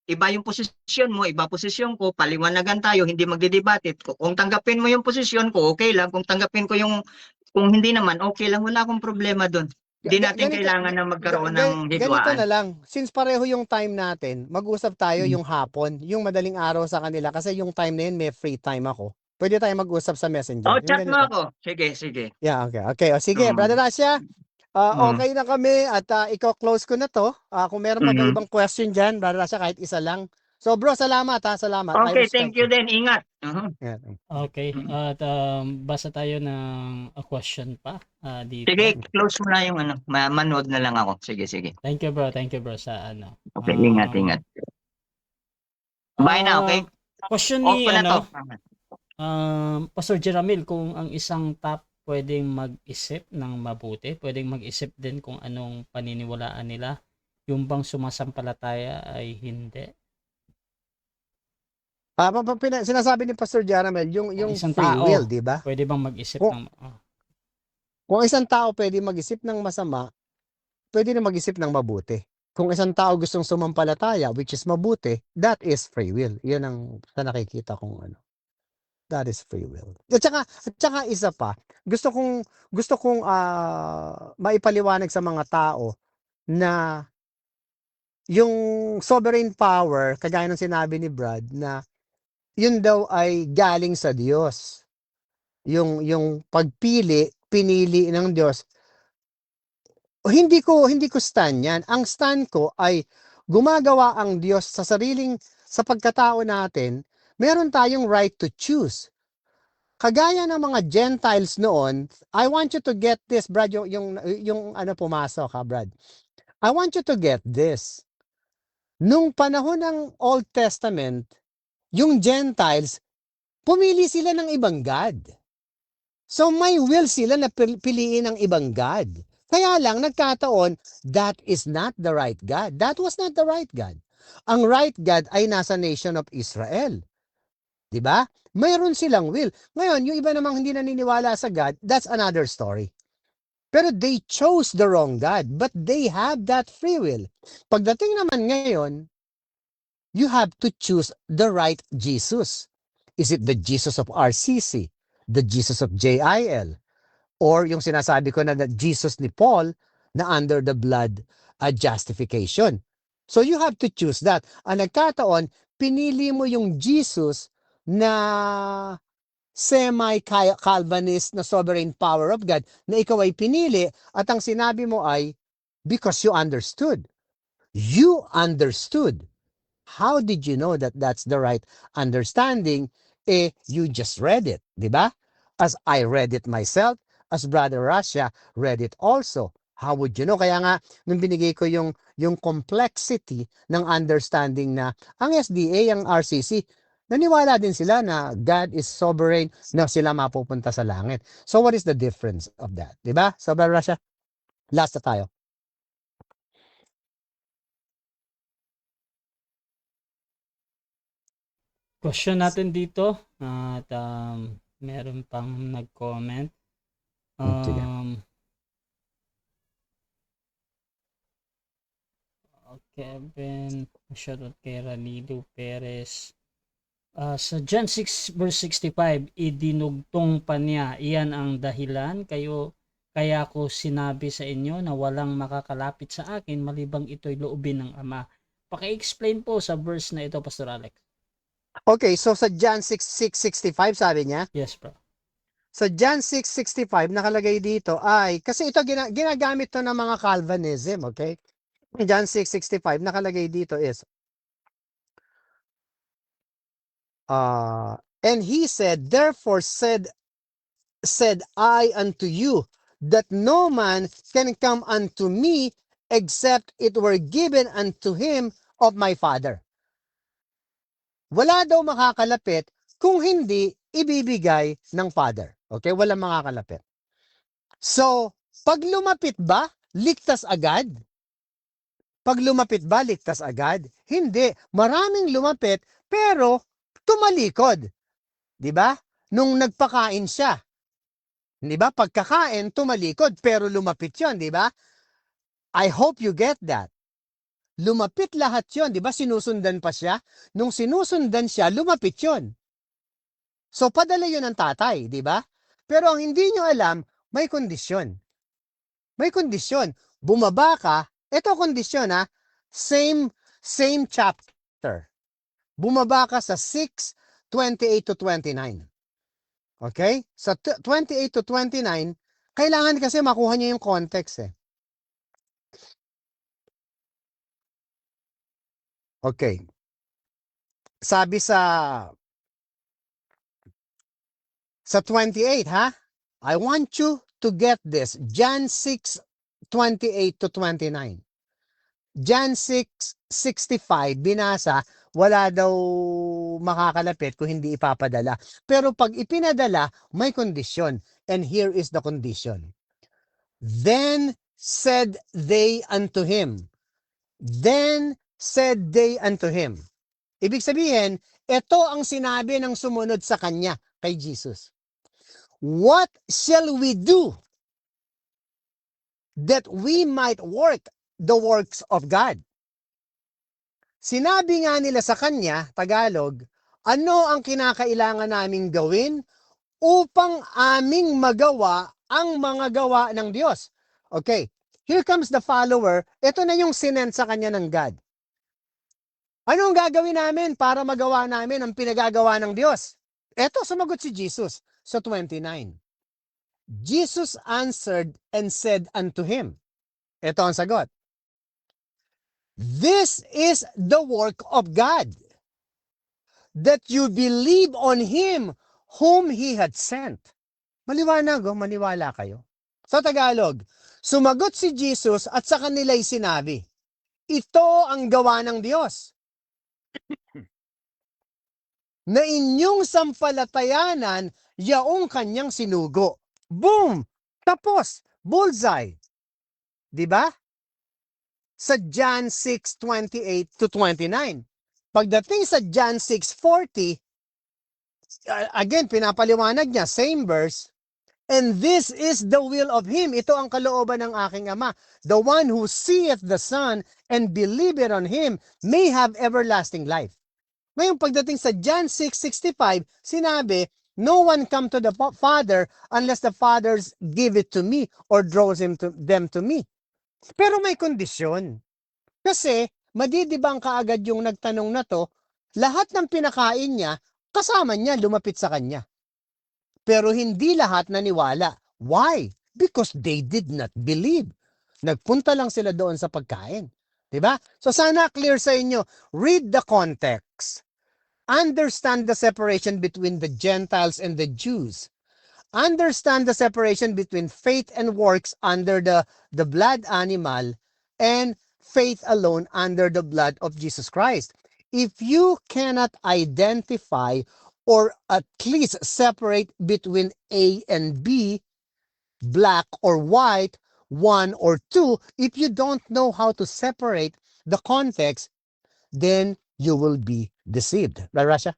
iba yung posisyon mo, iba posisyon ko, paliwanagan tayo, hindi magdedebate. Kung tanggapin mo yung posisyon ko, okay lang. Kung tanggapin ko kung hindi naman, okay lang. Wala akong problema doon. Hindi natin kailangan na magkaroon ng Ganito hidwaan. na lang. Since pareho yung time natin, mag-usap tayo yung hapon, yung madaling araw sa kanila kasi yung time na yun may free time ako. Pwede tayo mag-usap sa Messenger. Oh, Yung chat mo ganito. ako. Sige, sige. Yeah, okay. Okay, o sige, Brother Rasha, okay na kami at iko-close ko na to. Kung meron pa ba ibang question dyan, Brother Rasha, kahit isa lang. So bro, salamat ha, salamat. I Okay, respect thank you din. Ingat. Yeah. Okay. At basa tayo ng question pa dito. Sige, close mo na yung manood na lang ako. Sige, sige. Thank you bro sa ano. Okay, ingat, ingat. Bye na, okay? Question Off ni ko na to. Pastor Jeramil, kung ang isang tap pwedeng mag-isip ng mabuti, pwedeng mag-isip din kung anong paniniwalaan nila, yung bang sumasampalataya ay hindi. Sinasabi ni Pastor Jaramel, yung Isang free tao, will, di ba? Pwede bang mag-isip Kung- ng Kung isang tao pwede mag-isip ng masama, pwede na mag-isip ng mabuti. Kung isang tao gustong sumampalataya, which is mabuti, that is free will. Yan ang sa nakikita kong ano. That is free will. At saka isa pa, gusto kong maipaliwanag sa mga tao na yung sovereign power, kagaya ng sinabi ni Brad, na yun daw ay galing sa Diyos. Yung pinili ng Diyos. Hindi ko stand yan. Ang stand ko ay gumagawa ang Diyos sa pagkatao natin, meron tayong right to choose. Kagaya ng mga Gentiles noon, I want you to get this, Brad, yung ano pumasok ha, Brad. I want you to get this. Nung panahon ng Old Testament, yung Gentiles, pumili sila ng ibang God. So may will sila na piliin ng ibang God. Kaya lang nagkataon, that is not the right God. That was not the right God. Ang right God ay nasa nation of Israel. 'Di ba? Mayroon silang will. Ngayon, yung iba namang hindi naniniwala sa God, that's another story. Pero they chose the wrong God, but they have that free will. Pagdating naman ngayon, you have to choose the right Jesus. Is it the Jesus of RCC? The Jesus of JIL? Or yung sinasabi ko na Jesus ni Paul na under the blood justification? So you have to choose that. Ang nagkataon, pinili mo yung Jesus na semi-Calvinist na sovereign power of God na ikaw ay pinili at ang sinabi mo ay because you understood. You understood. How did you know that that's the right understanding? You just read it, di ba? As I read it myself, as Brother Rasha read it also. How would you know? Kaya nga, nung binigay ko yung complexity ng understanding na ang SDA, ang RCC, naniwala din sila na God is sovereign, na sila mapupunta sa langit. So what is the difference of that? Diba? So, Brother Rasha, last na tayo. Question natin dito at meron pang nag-comment. Sige. Kevin, shoutout kay Ranido Perez. Sa John 6 verse 65, idinugtong pa niya, iyan ang dahilan kaya ko sinabi sa inyo na walang makakalapit sa akin malibang ito'y loobin ng Ama. Paki-explain po sa verse na ito, Pastor Alex. Okay, so sa John 6:65 sabi niya, Yes, bro. sa John 6:65 nakalagay dito ay, kasi ito ginagamit to ng mga Calvinism, okay? John 6:65 nakalagay dito is, and he said, therefore said I unto you, that no man can come unto me except it were given unto him of my Father. Wala daw makakalapit kung hindi ibibigay ng Father. Okay? Walang makakalapit. So, pag lumapit ba, ligtas agad? Pag lumapit ba, ligtas agad? Hindi. Maraming lumapit, pero tumalikod. Di ba? Nung nagpakain siya. Di ba? Pagkakain, tumalikod, pero lumapit yun. Di ba? I hope you get that. Lumapit lahat yon, di ba? Sinusundan pa siya. Nung sinusundan siya, lumapit yon. So, padala yun ng tatay, di ba? Pero ang hindi nyo alam, may kondisyon. May kondisyon. Bumaba ka, ito kondisyon ha, same chapter. Bumaba ka sa 6:28 to 29. Okay? Sa 28 to 29, kailangan kasi makuha nyo yung context eh. Okay. Sabi sa 28, ha? I want you to get this. John 6:28 to 29. John 6:65 binasa, wala daw makakalapit kung hindi ipapadala. Pero pag ipinadala, may kondisyon. And here is the condition. Then said they unto him. Then said they unto him. Ibig sabihin, ito ang sinabi ng sumunod sa kanya, kay Jesus. What shall we do that we might work the works of God? Sinabi nga nila sa kanya, Tagalog, ano ang kinakailangan naming gawin upang aming magawa ang mga gawa ng Diyos? Okay, here comes the follower. Ito na yung sinend sa kanya ng God. Anong gagawin namin para magawa namin ang pinagagawa ng Diyos? Eto, sumagot si Jesus sa 29. Jesus answered and said unto him, ito ang sagot, this is the work of God, that you believe on Him whom He had sent. Maliwanag, maniwala kayo. Sa Tagalog, sumagot si Jesus at sa kanila'y sinabi, ito ang gawa ng Diyos, na inyong sampalatayanan yaong kanyang sinugo. Boom! Tapos, bullseye. Diba? Sa John 6:28 to 29. Pagdating sa John 6:40, again, pinapaliwanag niya, same verse, and this is the will of Him. Ito ang kalooban ng aking Ama. The one who seeth the Son and believeth on Him may have everlasting life. Ngayon, pagdating sa John 6:65, sinabi, no one come to the Father unless the Father give it to me or draws them to me. Pero may kondisyon. Kasi, madidibang kaagad yung nagtanong na to, lahat ng pinakain niya, kasama niya, lumapit sa kanya. Pero hindi lahat naniwala. Why? Because they did not believe. Nagpunta lang sila doon sa pagkain. Diba? So sana clear sa inyo, read the context. Understand the separation between the Gentiles and the Jews. understand the separation between faith and works under the blood animal and faith alone under the blood of Jesus Christ. If you cannot identify or at least separate between A and B, black or white, one or two, if you don't know how to separate the context, then you will be deceived. Right, Rasha?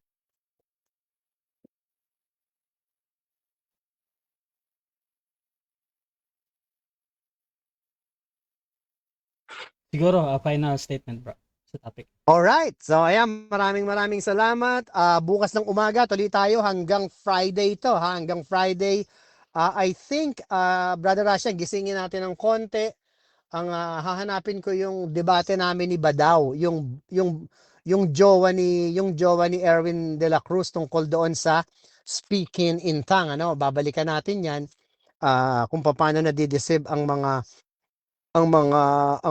Siguro, final statement, bro, sa topic. Alright, so ayan, maraming salamat. Bukas ng umaga, tuloy tayo hanggang Friday to, ha? Hanggang Friday. I think, Brother Rasha, gisingin natin ng konti. Ang hahanapin ko yung debate namin ni Badaw, yung jowa ni Erwin de la Cruz tungkol doon sa speaking in tongue, ano? Babalikan natin 'yan. Kung paano nadideceive ang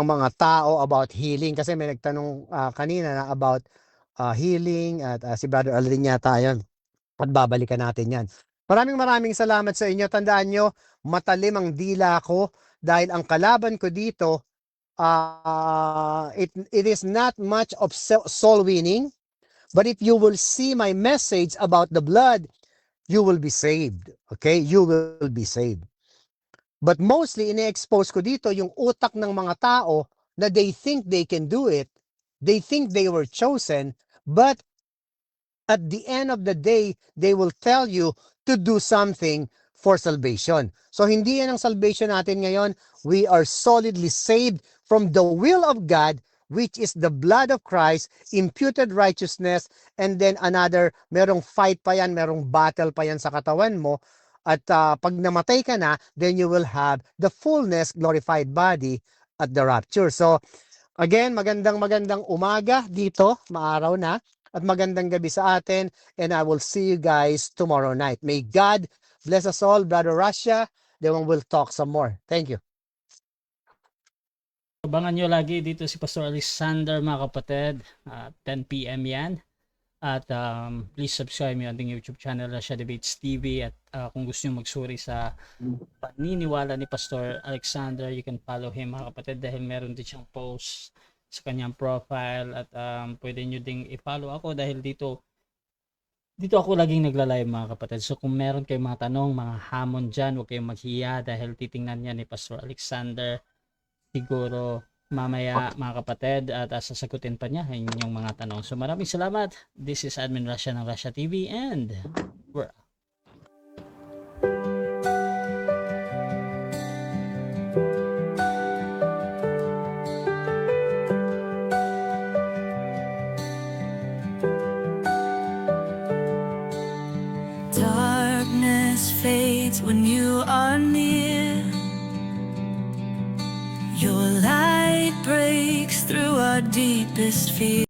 mga tao about healing, kasi may nagtanong kanina na about healing, at si Brother Aldrin yata yun, at babalikan natin yan. Maraming salamat sa inyo. Tandaan nyo, matalim ang dila ko dahil ang kalaban ko dito, it is not much of soul winning, but if you will see my message about the blood, you will be saved. Okay? You will be saved. But mostly, ine-expose ko dito yung utak ng mga tao na they think they can do it. They think they were chosen, but at the end of the day, they will tell you to do something for salvation. So hindi yan ang salvation natin ngayon. We are solidly saved from the will of God, which is the blood of Christ, imputed righteousness, and then merong fight pa yan, merong battle pa yan sa katawan mo. At pag namatay ka na, then you will have the fullness, glorified body at the rapture. So, again, magandang umaga dito, maaraw na, at magandang gabi sa atin, and I will see you guys tomorrow night. May God bless us all, Brother Rasha. Then we'll talk some more. Thank you. Abangan nyo lagi dito si Pastor Alexander, mga kapatid. 10 p.m. yan. At please subscribe yung ating YouTube channel, Rasha Debates TV. At kung gusto nyo magsuri sa paniniwala ni Pastor Alexander, you can follow him, mga kapatid, dahil meron din siyang post sa kanyang profile. At pwede nyo ding i-follow ako dahil dito ako laging nagla-live, mga kapatid. So kung meron kayong mga tanong, mga hamon dyan, huwag kayong maghiya dahil titingnan niya ni Pastor Alexander siguro mamaya, mga kapatid, at sasagutin pa niya yung mga tanong. So maraming salamat. This is Admin Rasha ng Rasha TV, and we're out. Darkness fades when you are near. Your light breaks through our deepest fear.